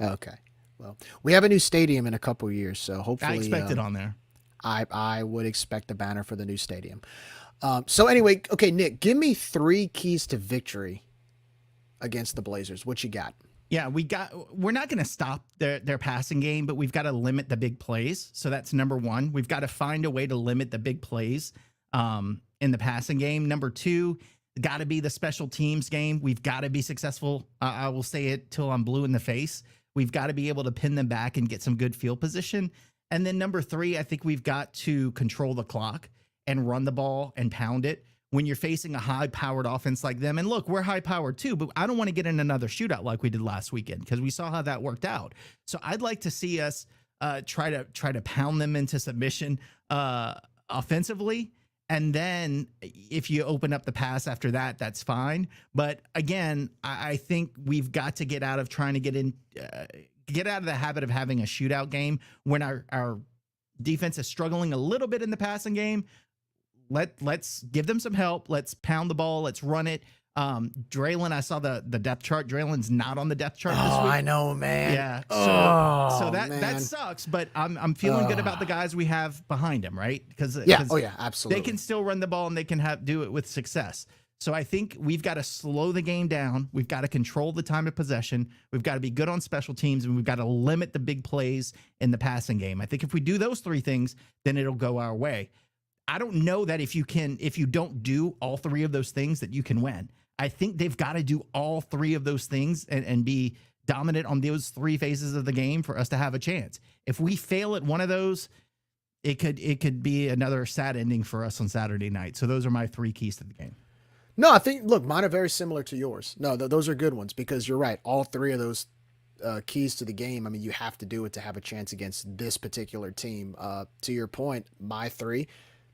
Okay. Well, we have a new stadium in a couple years, so hopefully I expect it on there. I would expect a banner for the new stadium. So anyway, okay, Nick, give me 3 keys to victory against the Blazers. What you got? Yeah, we're not going to stop their passing game, but we've got to limit the big plays. So that's number 1. We've got to find a way to limit the big plays in the passing game. Number 2, got to be the special teams game. We've got to be successful. I will say it till I'm blue in the face. We've got to be able to pin them back and get some good field position. And then number 3, I think we've got to control the clock and run the ball and pound it when you're facing a high-powered offense like them. And look, we're high-powered too, but I don't want to get in another shootout like we did last weekend because we saw how that worked out. So I'd like to see us try to pound them into submission offensively. And then if you open up the pass after that, that's fine. But again, I think we've got to get out of trying to get out of the habit of having a shootout game when our defense is struggling a little bit in the passing game. Let's give them some help. Let's pound the ball. Let's run it. Draylon, I saw the depth chart. Draylon's not on the depth chart this week. I know, man. Yeah. So that sucks, but I'm feeling good about the guys we have behind him, right? Because Absolutely. they can still run the ball and they can do it with success. So I think we've got to slow the game down. We've got to control the time of possession. We've got to be good on special teams, and we've got to limit the big plays in the passing game. I think if we do those 3 things, then it'll go our way. I don't know that if you don't do all 3 of those things that you can win. I think they've got to do all 3 of those things and be dominant on those 3 phases of the game for us to have a chance. If we fail at one of those, it could be another sad ending for us on Saturday night. So those are my 3 keys to the game. No, I think, look, mine are very similar to yours. No, those are good ones because you're right. All 3 of those keys to the game, I mean, you have to do it to have a chance against this particular team. To your point, my 3,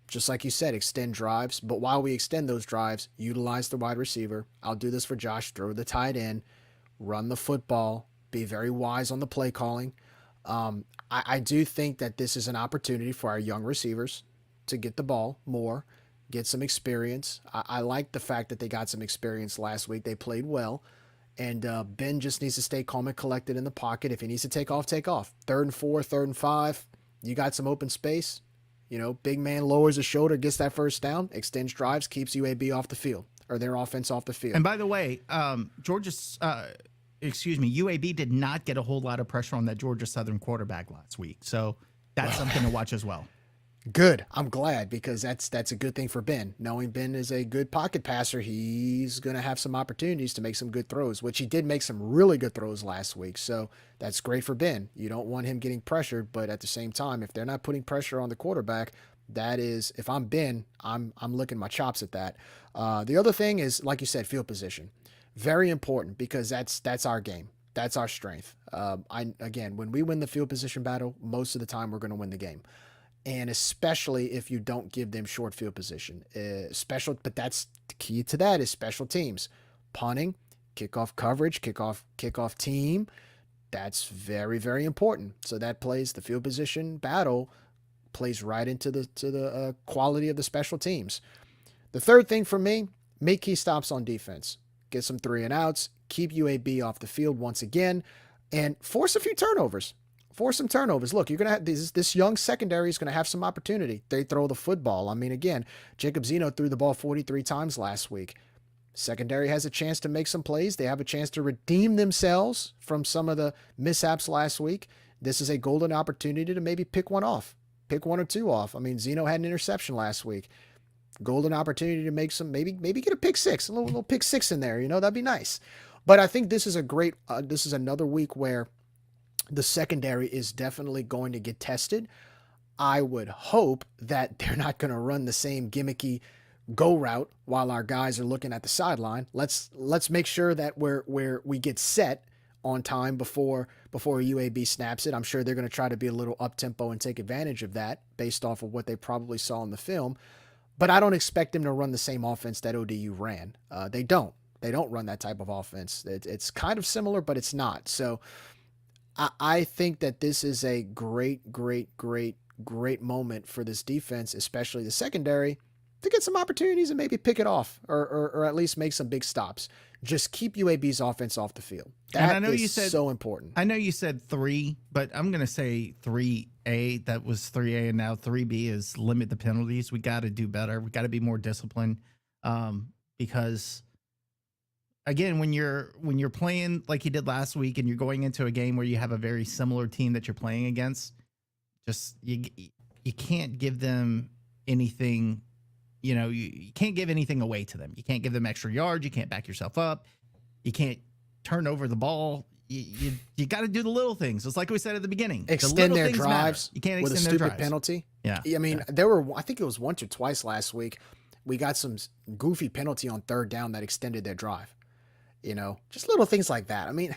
just like you said, extend drives. But while we extend those drives, utilize the wide receiver. I'll do this for Josh. Throw the tight end, run the football, be very wise on the play calling. I do think that this is an opportunity for our young receivers to get the ball more, get some experience. I like the fact that they got some experience last week. They played well. And Ben just needs to stay calm and collected in the pocket. If he needs to take off, take off. 3rd and 4, 3rd and 5, you got some open space. You know, big man lowers his shoulder, gets that first down, extends drives, keeps UAB off the field, or their offense off the field. And by the way, UAB did not get a whole lot of pressure on that Georgia Southern quarterback last week. So that's something to watch as well. Good. I'm glad because that's a good thing for Ben. Knowing Ben is a good pocket passer, he's going to have some opportunities to make some good throws, which he did make some really good throws last week. So that's great for Ben. You don't want him getting pressured, but at the same time, if they're not putting pressure on the quarterback, that is, if I'm Ben, I'm licking my chops at that. The other thing is, like you said, field position. Very important because that's our game. That's our strength. Again, when we win the field position battle, most of the time we're going to win the game. And especially if you don't give them short field position. But that's the key to that is special teams. Punting, kickoff coverage, kickoff team. That's very, very important. So that plays the field position battle, plays right into the quality of the special teams. The third thing for me, make key stops on defense. Get some 3 and outs, keep UAB off the field once again, and force a few turnovers. Force some turnovers. Look, you're going to have this young secondary is going to have some opportunity. They throw the football. I mean, again, Jacob Zeno threw the ball 43 times last week. Secondary has a chance to make some plays. They have a chance to redeem themselves from some of the mishaps last week. This is a golden opportunity to maybe pick one off. Pick 1 or 2 off. I mean, Zeno had an interception last week. Golden opportunity to make some, maybe get a pick 6, a little pick 6 in there. You know, that'd be nice. But I think this is this is another week where the secondary is definitely going to get tested. I would hope that they're not going to run the same gimmicky go route while our guys are looking at the sideline. Let's make sure that we get set on time before UAB snaps it. I'm sure they're going to try to be a little up-tempo and take advantage of that based off of what they probably saw in the film. But I don't expect them to run the same offense that ODU ran. They don't run that type of offense. It's kind of similar, but it's not. So I think that this is a great moment for this defense, especially the secondary, to get some opportunities and maybe pick it off or at least make some big stops. Just keep UAB's offense off the field. And I know is you said so important. I know you said 3, but I'm going to say 3A. That was 3A, and now 3B is limit the penalties. We got to do better. We got to be more disciplined, because again, when you're playing like you did last week, and you're going into a game where you have a very similar team that you're playing against, just you can't give them anything. You know, you can't give anything away to them. You can't give them extra yards. You can't back yourself up. You can't turn over the ball. You got to do the little things. It's like we said at the beginning. Extend their drives. Matter. You can't with a extend their stupid drives. penalty. Yeah. I mean, there were, I think it was once or twice last week, we got some goofy penalty on third down that extended their drive. You know, just little things like that. I mean,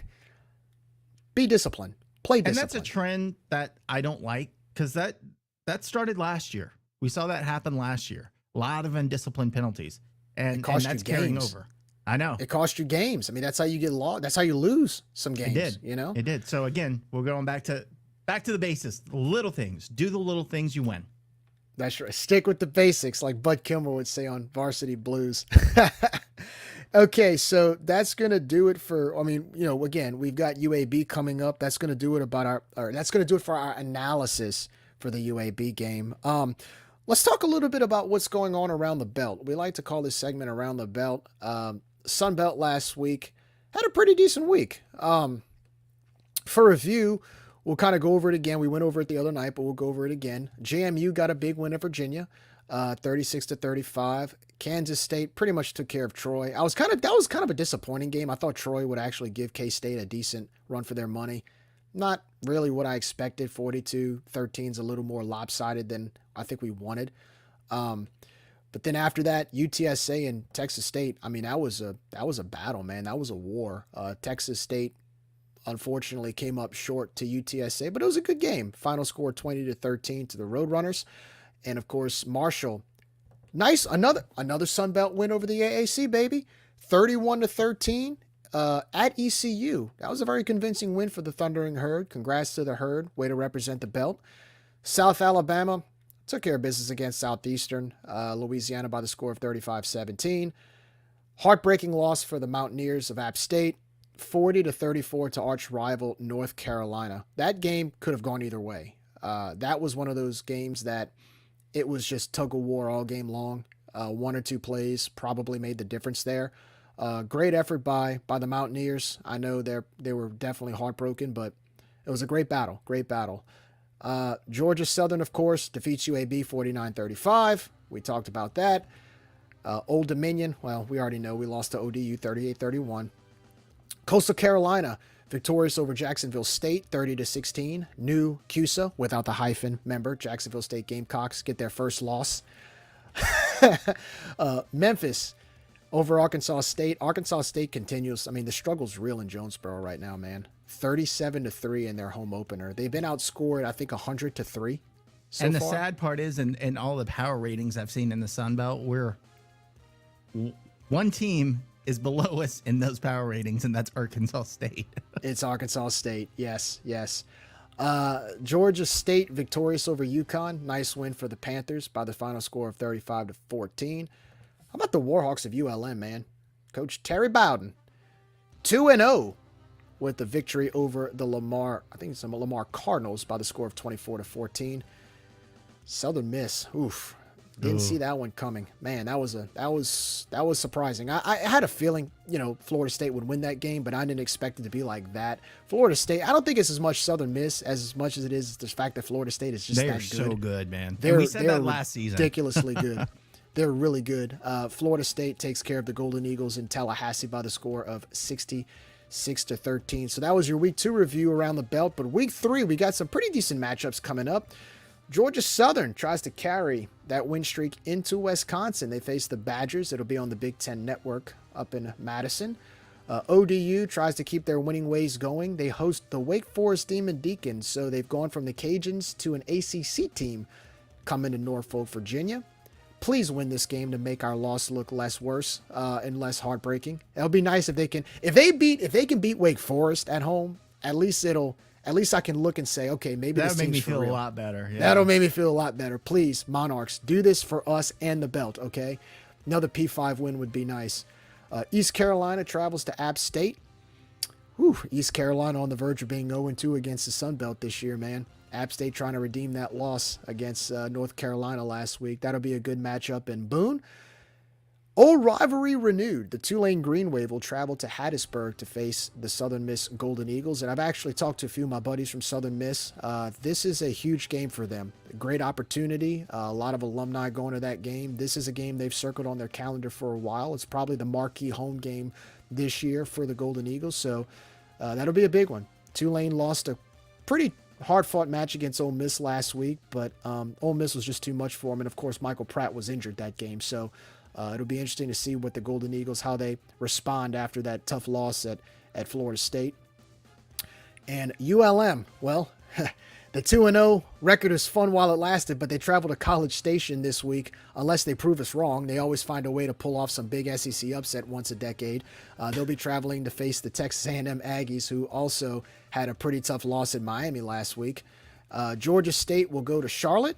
be disciplined. Play disciplined. And that's a trend that I don't like, because that started last year. We saw that happen last year. A lot of undisciplined penalties, and that's carrying over. I know it cost you games. I mean, that's how you get lost. That's how you lose some games. It did. You know, it did. So again, we're going back to the basics. The little things. Do the little things, you win. That's right. Stick with the basics, like Bud Kilmer would say on Varsity Blues. Okay, so that's gonna do it for. I mean, you know, again, we've got UAB coming up. That's gonna do it that's gonna do it for our analysis for the UAB game. Let's talk a little bit about what's going on around the belt. We like to call this segment Around the Belt. Sun Belt last week had a pretty decent week. For review, we'll kind of go over it again. We went over it the other night, but we'll go over it again. JMU got a big win at Virginia, 36-35. Kansas State pretty much took care of Troy. That was kind of a disappointing game. I thought Troy would actually give K-State a decent run for their money. Not really what I expected. 42-13 is a little more lopsided than I think we wanted. But then after that, UTSA and Texas State, I mean, that was a battle, man. That was a war. Texas State unfortunately came up short to UTSA, but it was a good game. Final score 20-13 to the Roadrunners. And of course, Marshall, nice, another Sun Belt win over the AAC, baby. 31-13. At ECU. That was a very convincing win for the Thundering Herd. Congrats to the Herd. Way to represent the belt. South Alabama took care of business against Southeastern Louisiana by the score of 35-17. Heartbreaking loss for the Mountaineers of App State. 40-34 to arch rival North Carolina. That game could have gone either way. That was one of those games that it was just tug of war all game long. One or two plays probably made the difference there. Great effort by the Mountaineers. I know they were definitely heartbroken, but it was a great battle. Great battle. Georgia Southern, of course, defeats UAB 49-35. We talked about that. Old Dominion, well, we already know we lost to ODU 38-31. Coastal Carolina victorious over Jacksonville State 30-16. New CUSA without the hyphen member. Jacksonville State Gamecocks get their first loss. Memphis over Arkansas State. Arkansas State continues. I mean, the struggle's real in Jonesboro right now, man. 37-3 in their home opener. They've been outscored, I think, 100-3 so and the far. sad part is, in all the power ratings I've seen in the Sun Belt, one team is below us in those power ratings, and that's Arkansas State. It's Arkansas State. Yes. Georgia State victorious over UConn. Nice win for the Panthers by the final score of 35-14. How about the Warhawks of ULM, man? Coach Terry Bowden, 2-0 with the victory over the Lamar Cardinals by the score of 24-14. Southern Miss, oof. Didn't see that one coming. Man, that was surprising. I had a feeling, Florida State would win that game, but I didn't expect it to be like that. Florida State, I don't think it's as much Southern Miss as much as it is the fact that Florida State is just that good. They're so good, man. We said that last season. Ridiculously good. They're really good. Florida State takes care of the Golden Eagles in Tallahassee by the score of 66-13. So that was your Week 2 review around the belt. But Week 3, we got some pretty decent matchups coming up. Georgia Southern tries to carry that win streak into Wisconsin. They face the Badgers. It'll be on the Big Ten Network up in Madison. ODU tries to keep their winning ways going. They host the Wake Forest Demon Deacons. So they've gone from the Cajuns to an ACC team coming to Norfolk, Virginia. Please win this game to make our loss look less worse and less heartbreaking. It'll be nice if they can beat Wake Forest at home. At least it'll at least I can look and say, okay, maybe That this would make team's me for feel real. a lot better. Yeah. That'll make me feel a lot better. Please, Monarchs, do this for us and the belt, okay? Another P5 win would be nice. East Carolina travels to App State. Whew, East Carolina on the verge of being 0-2 against the Sun Belt this year, man. App State trying to redeem that loss against North Carolina last week. That'll be a good matchup in Boone. Old rivalry renewed. The Tulane Green Wave will travel to Hattiesburg to face the Southern Miss Golden Eagles. And I've actually talked to a few of my buddies from Southern Miss. This is a huge game for them. Great opportunity. A lot of alumni going to that game. This is a game they've circled on their calendar for a while. It's probably the marquee home game this year for the Golden Eagles. So that'll be a big one. Tulane lost a pretty hard-fought match against Ole Miss last week, but Ole Miss was just too much for them. And, of course, Michael Pratt was injured that game. So it'll be interesting to see what the Golden Eagles, how they respond after that tough loss at Florida State. And ULM, well, the 2-0 record is fun while it lasted, but they travel to College Station this week. Unless they prove us wrong, they always find a way to pull off some big SEC upset once a decade. They'll be traveling to face the Texas A&M Aggies, who also had a pretty tough loss in Miami last week. Georgia State will go to Charlotte.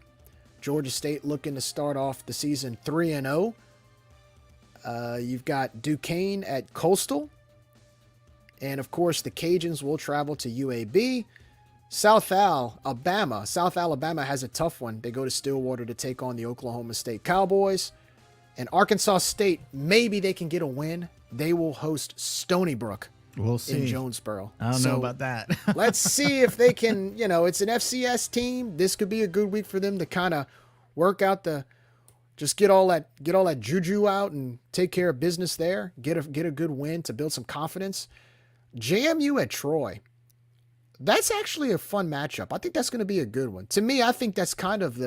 Georgia State looking to start off the season 3-0. You've got Duquesne at Coastal. And, of course, the Cajuns will travel to UAB. South Alabama has a tough one. They go to Stillwater to take on the Oklahoma State Cowboys. And Arkansas State, maybe they can get a win. They will host Stony Brook We'll see. in Jonesboro. I don't know about that. Let's see if they can, it's an FCS team. This could be a good week for them to kind of work out just get all that juju out and take care of business there. Get a good win to build some confidence. JMU at Troy. That's actually a fun matchup. I think that's going to be a good one. To me, I think that's kind of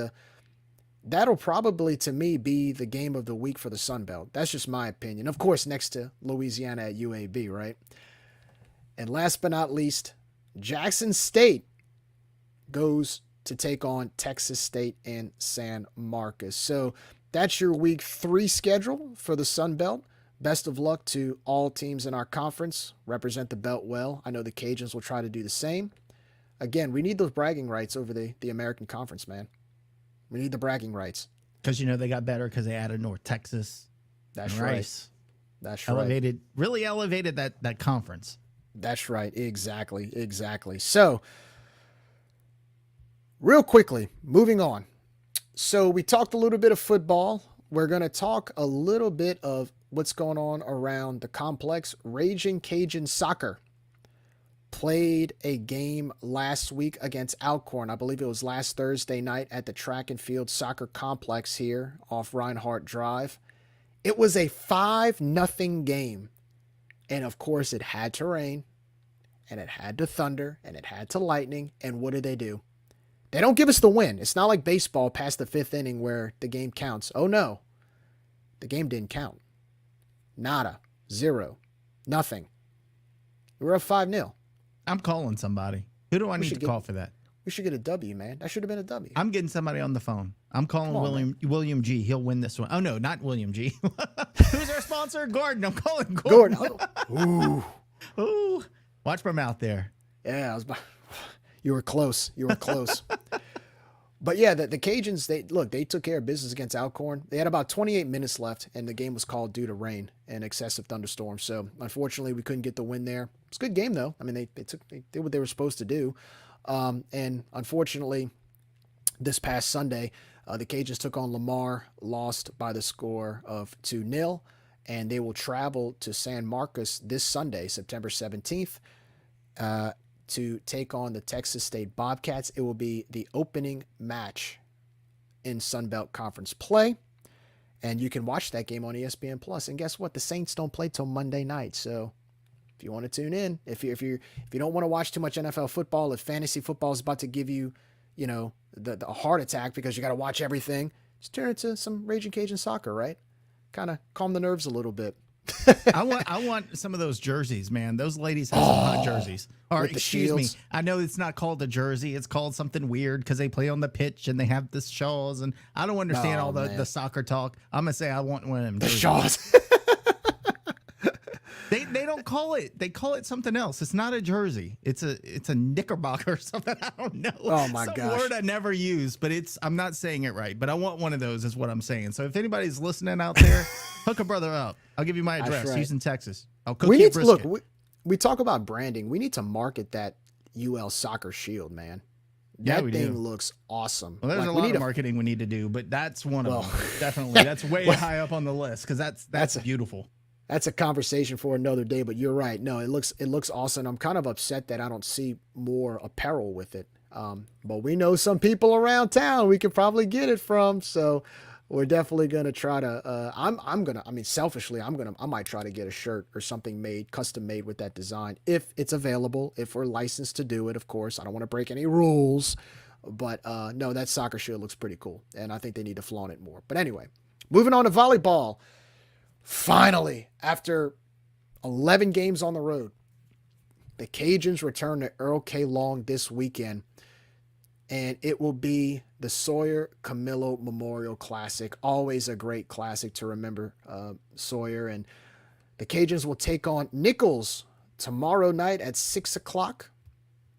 that'll probably, to me, be the game of the week for the Sun Belt. That's just my opinion. Of course, next to Louisiana at UAB, right? And last but not least, Jackson State goes to take on Texas State and San Marcos. So that's your week 3 schedule for the Sun Belt. Best of luck to all teams in our conference. Represent the belt well. I know the Cajuns will try to do the same. Again, we need those bragging rights over the American Conference, man. We need the bragging rights. Because, they got better because they added North Texas. That's and right. Rice. That's Really elevated that conference. That's right. Exactly. So, real quickly, moving on. So, we talked a little bit of football. We're going to talk a little bit of what's going on around the complex. Raging Cajun Soccer played a game last week against Alcorn. I believe it was last Thursday night at the Track and Field Soccer Complex here off Reinhardt Drive. It was a 5-0 game. And, of course, it had to rain, and it had to thunder, and it had to lightning. And what do? They don't give us the win. It's not like baseball past the 5th inning where the game counts. Oh, no. The game didn't count. Nada. 0. Nothing. We're up 5-0. I'm calling somebody. Who do I need to call for that? We should get a W, man. That should have been a W. I'm getting somebody on the phone. I'm calling William G. He'll win this one. Oh, no, not William G. Who's our sponsor? Gordon. I'm calling Gordon. Ooh. Ooh. Watch my mouth there. Yeah, you were close. But yeah, the Cajuns, they took care of business against Alcorn. They had about 28 minutes left, and the game was called due to rain and excessive thunderstorms. So unfortunately, we couldn't get the win there. It's a good game though. I mean, they did what they were supposed to do. And unfortunately, this past Sunday, the Cajuns took on Lamar, lost by the score of 2-0, and they will travel to San Marcos this Sunday, September 17th, to take on the Texas State Bobcats. It will be the opening match in Sun Belt Conference play, and you can watch that game on ESPN Plus. And guess what? The Saints don't play till Monday night, so if you want to tune in, if you don't want to watch too much NFL football, if fantasy football is about to give you, the heart attack because you got to watch everything, just turn it to some Raging Cajun Soccer, right? Kind of calm the nerves a little bit. I want some of those jerseys, man. Those ladies have some hot jerseys. Or with the excuse me, shields. I know it's not called a jersey. It's called something weird because they play on the pitch and they have the shawls. And I don't understand all the soccer talk. I'm gonna say I want one of them The jerseys. Shaws. They don't call it. They call it something else. It's not a jersey. It's a knickerbocker or something. I don't know. Oh my Some gosh. word I never use, but I'm not saying it right. But I want one of those. Is what I'm saying. So if anybody's listening out there, hook a brother up. I'll give you my address. right. Houston, Texas. I'll cook We you a need to look. brisket. We talk about branding. We need to market that UL soccer shield, man. Yeah, That we thing do. looks awesome. Well, there's Like, a we lot need of marketing we need to do, but that's one of Well, them. Definitely, that's way high up on the list because that's beautiful. That's a conversation for another day, but you're right. No, it looks awesome. I'm kind of upset that I don't see more apparel with it. But we know some people around town we could probably get it from. So we're definitely gonna try to. Selfishly, I might try to get a shirt or something made, custom made with that design if it's available. If we're licensed to do it, of course. I don't want to break any rules, but no, that soccer shield looks pretty cool, and I think they need to flaunt it more. But anyway, moving on to volleyball. Finally, after 11 games on the road, the Cajuns return to Earl K. Long this weekend, and it will be the Sawyer Camilo Memorial Classic. Always a great classic to remember Sawyer. And the Cajuns will take on Nichols tomorrow night at 6 o'clock.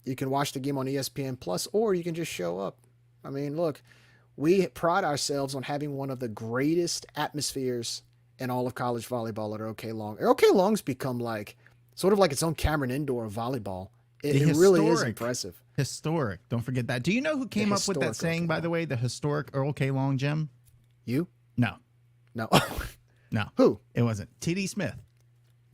You can watch the game on ESPN Plus, or you can just show up. I mean, look, we pride ourselves on having one of the greatest atmospheres in all of college volleyball at Earl K. Long. Earl K. Long's become sort of like its own Cameron Indoor of volleyball. It really is impressive. Historic. Don't forget that. Do you know who came up with that saying, by the way, the historic Earl K. Long, Jim? You? No. No. No. Who? It wasn't. T.D. Smith.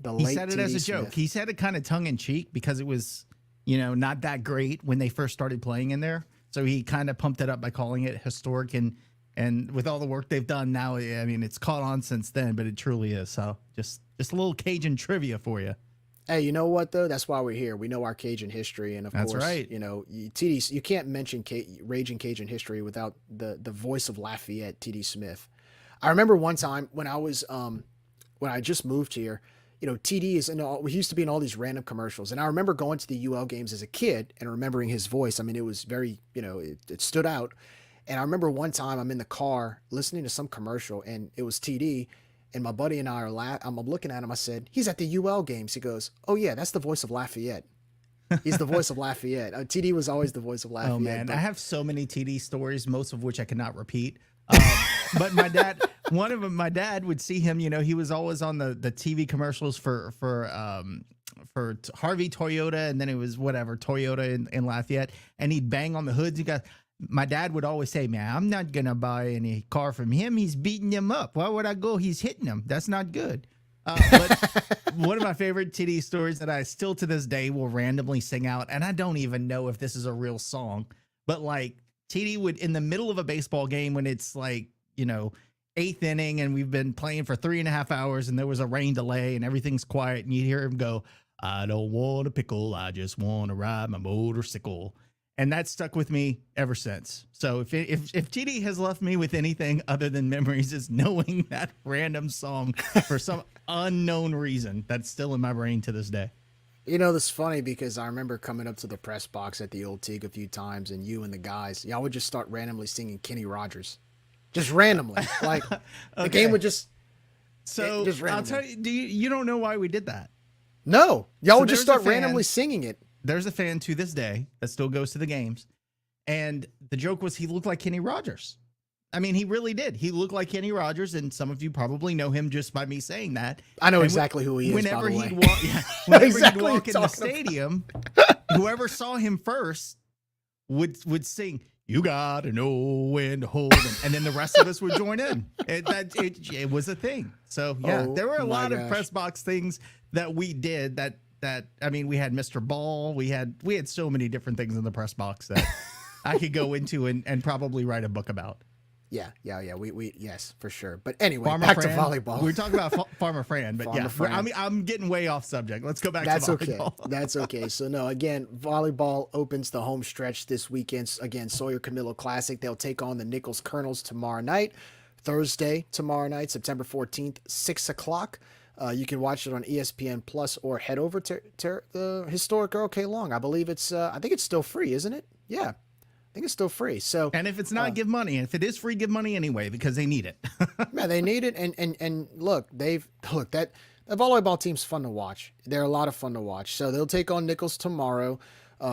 The He late said it as a joke. Smith. He said it kind of tongue in cheek because it was, not that great when they first started playing in there. So he kind of pumped it up by calling it historic. And with all the work they've done now, I mean, it's caught on since then, but it truly is. So just a little Cajun trivia for you. Hey, you know what, though? That's why we're here. We know our Cajun history. And, of That's course, right. TD, you can't mention Raging Cajun history without the voice of Lafayette, T.D. Smith. I remember one time when I was when I just moved here, TD is he used to be in all these random commercials. And I remember going to the UL games as a kid and remembering his voice. I mean, it was very, it stood out. And I remember one time I'm in the car listening to some commercial, and it was TD, and my buddy and I are I'm looking at him. I said, he's at the UL games. He goes, oh yeah, that's the voice of Lafayette. He's the voice of Lafayette. TD was always the voice of Lafayette. Oh man, but I have so many TD stories, most of which I cannot repeat. But my dad, one of them, my dad would see him. He was always on the TV commercials for Harvey Toyota, and then it was whatever Toyota in Lafayette, and he'd bang on the hoods. My dad would always say, man, I'm not going to buy any car from him. He's beating him up. Why would I go? He's hitting him. That's not good. But one of my favorite TD stories that I still to this day will randomly sing out, and I don't even know if this is a real song, but TD would, in the middle of a baseball game when it's 8th inning and we've been playing for 3.5 hours and there was a rain delay and everything's quiet, and you hear him go, I don't want a pickle. I just want to ride my motorcycle. And that stuck with me ever since. So if TD has left me with anything other than memories, is knowing that random song for some unknown reason that's still in my brain to this day. This is funny because I remember coming up to the press box at the old Teague a few times, and you and the guys, y'all would just start randomly singing Kenny Rogers. Just randomly. The game would just... So just I'll tell you, you don't know why we did that. No. Y'all So would just there's a start fan- randomly singing it. There's a fan to this day that still goes to the games. And the joke was he looked like Kenny Rogers. I mean, he really did. He looked like Kenny Rogers, and some of you probably know him just by me saying that. I know And exactly who he is, Whenever by the he'd way. walk, whenever exactly he'd what walk you're in the talking stadium, whoever saw him first would sing, "You gotta know when to hold him," and then the rest of us would join in. It was a thing. So yeah, Oh, there were a my lot of gosh. press box things that we did. We had Mr. Ball. We had so many different things in the press box that I could go into and probably write a book about. Yeah. We yes, for sure. But anyway, Farmer back Fran. to volleyball. We're talking about Farmer Fran, but Farmer yeah, Fran. I'm getting way off subject. Let's go back That's to okay. volleyball. That's okay. So no, again, volleyball opens the home stretch this weekend. Again, Sawyer Camilo Classic. They'll take on the Nichols Colonels tomorrow night. Thursday tomorrow night, September 14th, 6 o'clock. You can watch it on ESPN Plus or head over to the historic Earl K. Long. I believe it's I think it's still free, isn't it? Yeah. I think it's still free. So And if it's not, give money. And if it is free, give money anyway because they need it. yeah, they need it. And look, that The volleyball team's fun to watch. They're a lot of fun to watch. So they'll take on Nichols tomorrow.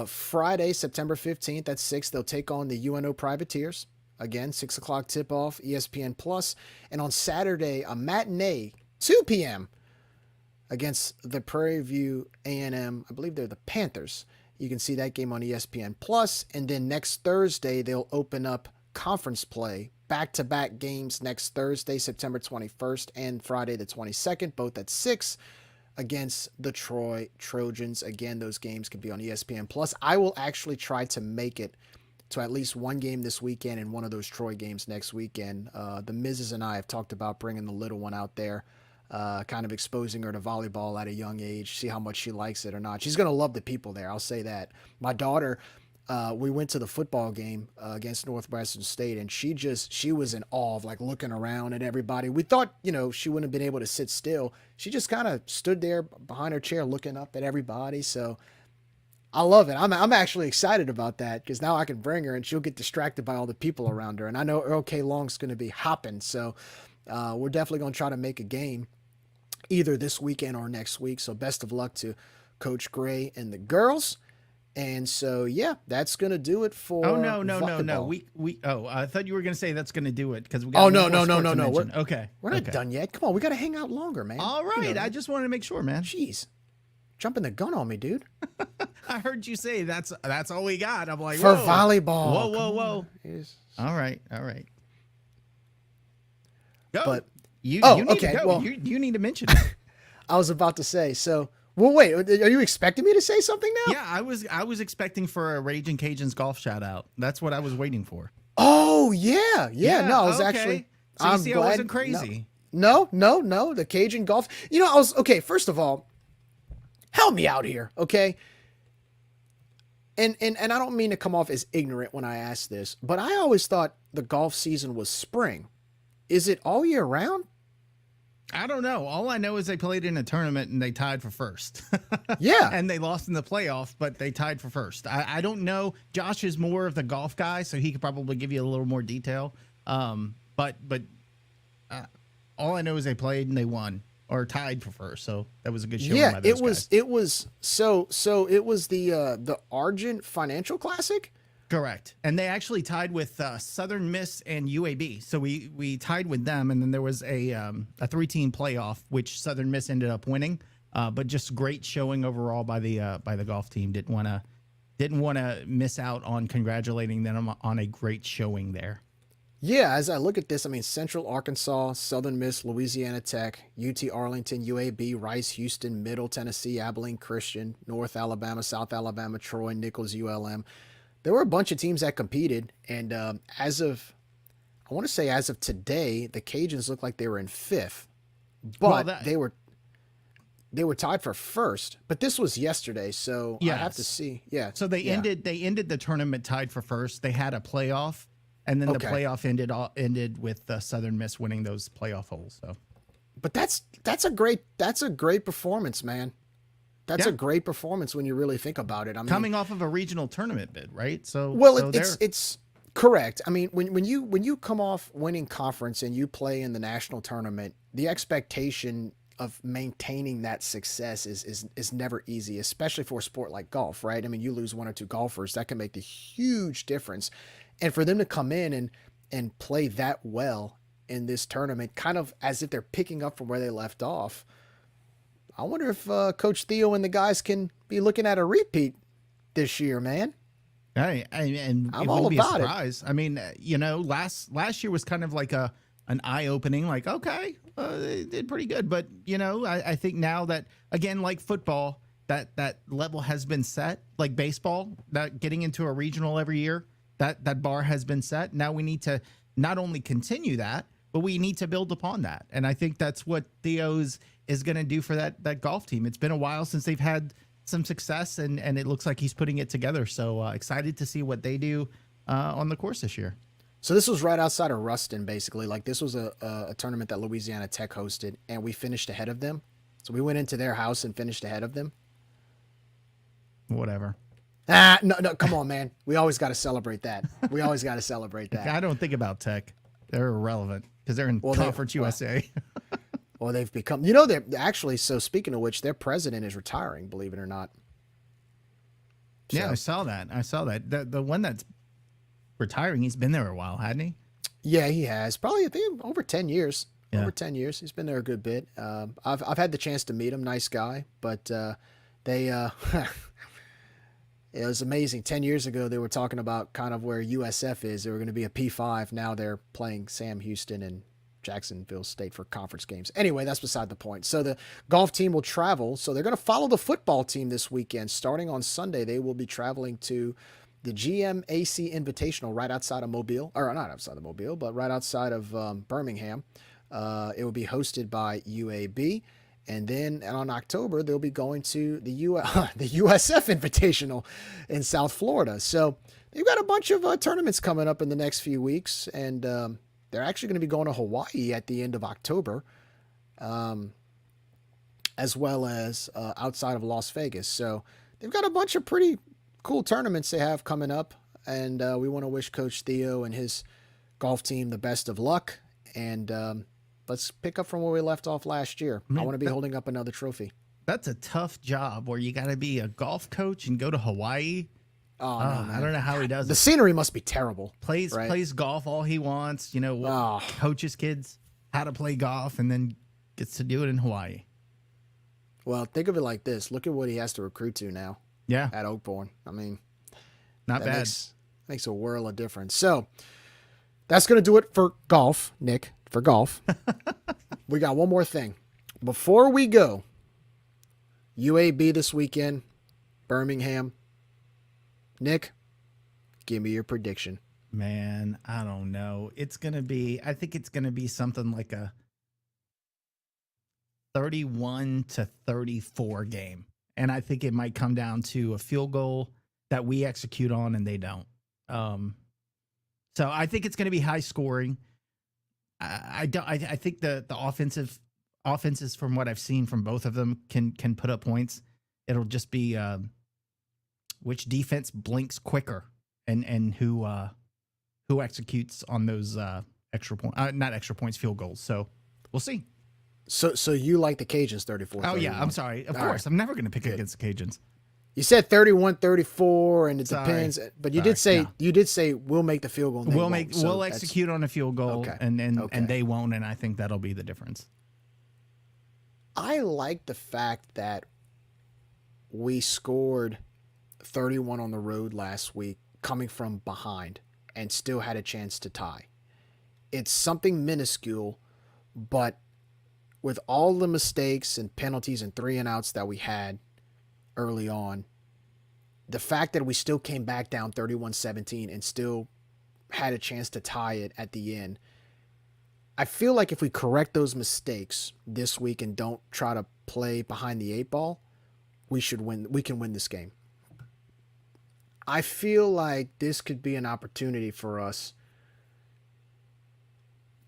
Friday, September 15th at 6, they'll take on the UNO Privateers. Again, 6 o'clock tip-off, ESPN Plus. And on Saturday, a matinee, 2 p.m., against the Prairie View A&M. I believe they're the Panthers. You can see that game on ESPN Plus. And then next Thursday, they'll open up conference play. Back-to-back games next Thursday, September 21st, and Friday the 22nd, both at 6 against the Troy Trojans. Again, those games can be on ESPN Plus. I will actually try to make it to at least one game this weekend and one of those Troy games next weekend. The Mrs. and I have talked about bringing the little one out there, kind of exposing her to volleyball at a young age, see how much she likes it or not. She's going to love the people there, I'll say that. My daughter, we went to the football game against Northwestern State, and she was in awe of like looking around at everybody. We thought, she wouldn't have been able to sit still. She just kind of stood there behind her chair looking up at everybody. So I love it. I'm actually excited about that because now I can bring her and she'll get distracted by all the people around her. And I know Earl K. Long's going to be hopping. So we're definitely going to try to make a game either this weekend or next week. So best of luck to Coach Gray and the girls. And so, yeah, that's going to do it for No. I thought you were going to say that's going to do it because we got no. Okay. We're not done yet. Come on, we got to hang out longer, man. All right. I just wanted to make sure, man. Jeez. Jumping the gun on me, dude. I heard you say that's all we got. I'm like, for whoa. volleyball. Whoa. All right. Go. But you need to go. Well, you need to mention it. I was about to say, so well, wait, are you expecting me to say something now? Yeah, I was expecting for a Raging Cajuns Golf shout out. That's what I was waiting for. Oh, yeah. No, I was okay. actually So you see, I wasn't crazy. No, the Cajun Golf. First of all, help me out here, okay? And I don't mean to come off as ignorant when I ask this, but I always thought the golf season was spring. Is it all year round? I don't know. All I know is they played in a tournament and they tied for first. Yeah. And they lost in the playoff, but they tied for first. I don't know. Josh is more of the golf guy, so he could probably give you a little more detail. But all I know is they played and they won or tied for first. So that was a good showing by those guys. It was the Argent Financial Classic. Correct. And they actually tied with Southern Miss and UAB. So we tied with them, and then there was a 3-team playoff, which Southern Miss ended up winning. But just great showing overall by the golf team. Didn't want to miss out on congratulating them on a great showing there. Yeah, as I look at this, I mean, Central Arkansas, Southern Miss, Louisiana Tech, UT Arlington, UAB, Rice, Houston, Middle Tennessee, Abilene Christian, North Alabama, South Alabama, Troy, Nichols, ULM. There were a bunch of teams that competed, and as of today, the Cajuns look like they were in 5th, but they were tied for 1st. But this was yesterday, so I have to see. Yeah. So they ended the tournament tied for 1st. They had a playoff, and then the playoff ended with Southern Miss winning those playoff holes. So, but that's a great performance, man. That's a great performance when you really think about it. I mean, coming off of a regional tournament bid, right? So it's correct. I mean, when you come off winning conference and you play in the national tournament, the expectation of maintaining that success is never easy, especially for a sport like golf, right? I mean, you lose 1 or 2 golfers, that can make a huge difference. And for them to come in and play that well in this tournament, kind of as if they're picking up from where they left off. I wonder if Coach Theo and the guys can be looking at a repeat this year, man. Hey, and I'm it all wouldn't be a about surprise. I mean, last year was kind of like an eye-opening, like, okay, they did pretty good. But, I think now that, again, like football, that level has been set, like baseball, that getting into a regional every year, that bar has been set. Now we need to not only continue that, but we need to build upon that. And I think that's what Theo's is going to do for that golf team. It's been a while since they've had some success, and it looks like he's putting it together. So excited to see what they do on the course this year. So this was right outside of Ruston, basically. Like, this was a tournament that Louisiana Tech hosted, and we finished ahead of them. So we went into their house and finished ahead of them. Whatever. No, come on, man. We always got to celebrate that. I don't think about Tech. They're irrelevant because they're in Conference USA. Or they've become, you know, they're actually, so speaking of which, their president is retiring, believe it or not. Yeah, So- I saw that. I saw that. The one that's retiring, he's been there a while, hadn't he? Yeah, he has. Probably, I think, over 10 years. Yeah. Over 10 years. He's been there a good bit. I've had the chance to meet him. Nice guy. But they, it was amazing. 10 years ago, they were talking about kind of where USF is. They were going to be a P5. Now they're playing Sam Houston and Jacksonville State for conference games. Anyway, that's beside the point. So the golf team will travel. So they're going to follow the football team this weekend. Starting on Sunday, they will be traveling to the GMAC Invitational right outside of Mobile, or not outside of Mobile, but right outside of Birmingham. It will be hosted by UAB. And then on October, they'll be going to the USF Invitational in South Florida. So they've got a bunch of tournaments coming up in the next few weeks. And they're actually going to be going to Hawaii at the end of October, as well as outside of Las Vegas. So they've got a bunch of pretty cool tournaments they have coming up. And we want to wish Coach Theo and his golf team the best of luck. And let's pick up from where we left off last year. I want to be holding up another trophy. That's a tough job where you got to be a golf coach and go to Hawaii. Oh, no, man. I don't know how he does The it. scenery must be terrible. Plays golf all he wants, you know, coaches kids how to play golf and then gets to do it in Hawaii. Well, think of it like this. Look at what he has to recruit to now Yeah, at Oakbourne. I mean, not that bad. makes a world of difference. So that's going to do it for golf, Nick, for golf. We got one more thing. Before we go, UAB this weekend, Birmingham. Nick, give me your prediction. Man, I don't know. I think it's going to be something like a 31-34 game. And I think it might come down to a field goal that we execute on and they don't. So I think it's going to be high scoring. I think the offenses from what I've seen from both of them can put up points. It'll just be which defense blinks quicker and who executes on those extra point not extra points, field goals. So we'll see. So you like the Cajuns 34? Oh yeah, I'm sorry. Of course, I'm never going to pick against the Cajuns. You said 31-34 and it Sorry. depends, but you Sorry, did say we'll make the field goal. And they won't. So we'll that's- execute on a field goal Okay. and they won't, and I think that'll be the difference. I like the fact that we scored 31 on the road last week coming from behind and still had a chance to tie. It's something minuscule, but with all the mistakes and penalties and 3 and outs that we had early on, the fact that we still came back down 31-17 and still had a chance to tie it at the end, I feel like if we correct those mistakes this week and don't try to play behind the 8 ball, we should win. We can win this game. I feel like this could be an opportunity for us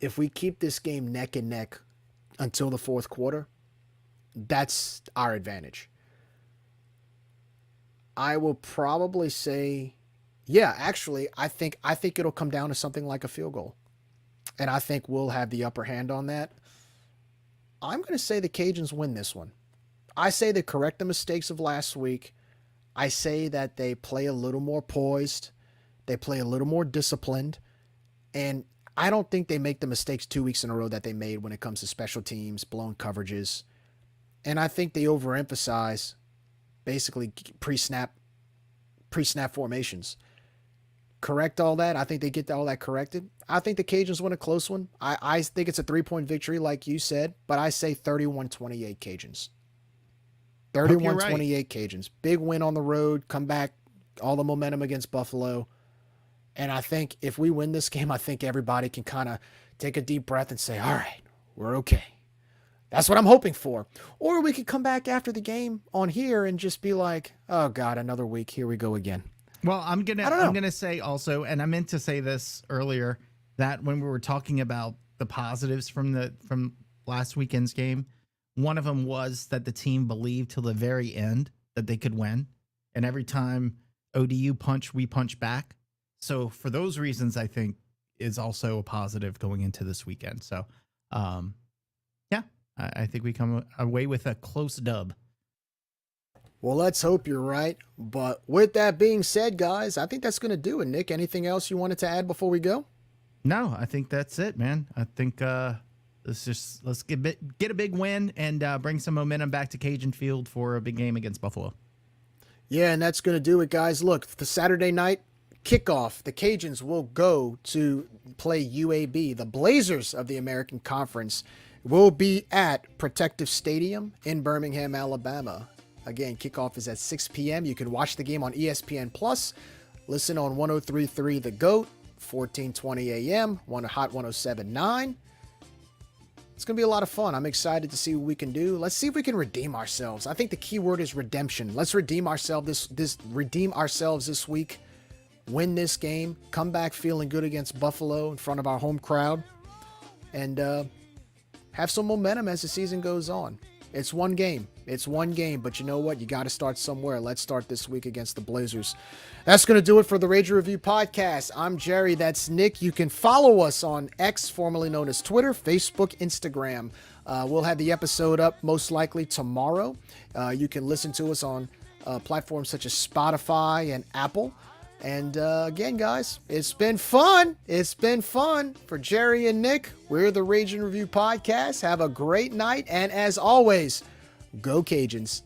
if we keep this game neck and neck until the fourth quarter. That's our advantage. I will probably say, yeah, actually, I think it'll come down to something like a field goal. And I think we'll have the upper hand on that. I'm going to say the Cajuns win this one. I say they correct the mistakes of last week. I say that they play a little more poised. They play a little more disciplined. And I don't think they make the mistakes 2 weeks in a row that they made when it comes to special teams, blown coverages. And I think they overemphasize basically pre-snap formations. Correct all that. I think they get all that corrected. I think the Cajuns win a close one. I think it's a 3-point victory like you said, but I say 31-28 Cajuns. 31-28 Cajuns. Big win on the road, come back, all the momentum against Buffalo. And I think if we win this game, I think everybody can kind of take a deep breath and say, all right, we're okay. That's what I'm hoping for. Or we could come back after the game on here and just be like, oh God, another week. Here we go again. Well, I'm gonna say also, and I meant to say this earlier, that when we were talking about the positives from last weekend's game, one of them was that the team believed till the very end that they could win, and every time ODU punched, we punch back. So for those reasons, I think is also a positive going into this weekend. So, yeah, I think we come away with a close dub. Well, let's hope you're right. But with that being said, guys, I think that's going to do it. Nick, anything else you wanted to add before we go? No, I think that's it, man. I think let's get a big win and bring some momentum back to Cajun Field for a big game against Buffalo. Yeah, and that's going to do it, guys. Look, the Saturday night kickoff, the Cajuns will go to play UAB. The Blazers of the American Conference will be at Protective Stadium in Birmingham, Alabama. Again, kickoff is at 6 p.m. You can watch the game on ESPN Plus. Listen on 103.3 The GOAT, 1420 a.m., Hot 107.9. It's going to be a lot of fun. I'm excited to see what we can do. Let's see if we can redeem ourselves. I think the key word is redemption. Let's redeem ourselves this week. Win this game. Come back feeling good against Buffalo in front of our home crowd. And have some momentum as the season goes on. It's one game. But you know what? You got to start somewhere. Let's start this week against the Blazers. That's going to do it for the Rager Review podcast. I'm Gerry. That's Nick. You can follow us on X, formerly known as Twitter, Facebook, Instagram. We'll have the episode up most likely tomorrow. You can listen to us on platforms such as Spotify and Apple. And again, guys, it's been fun. For Gerry and Nick, we're the Rage and Review podcast. Have a great night. And as always, go Cajuns.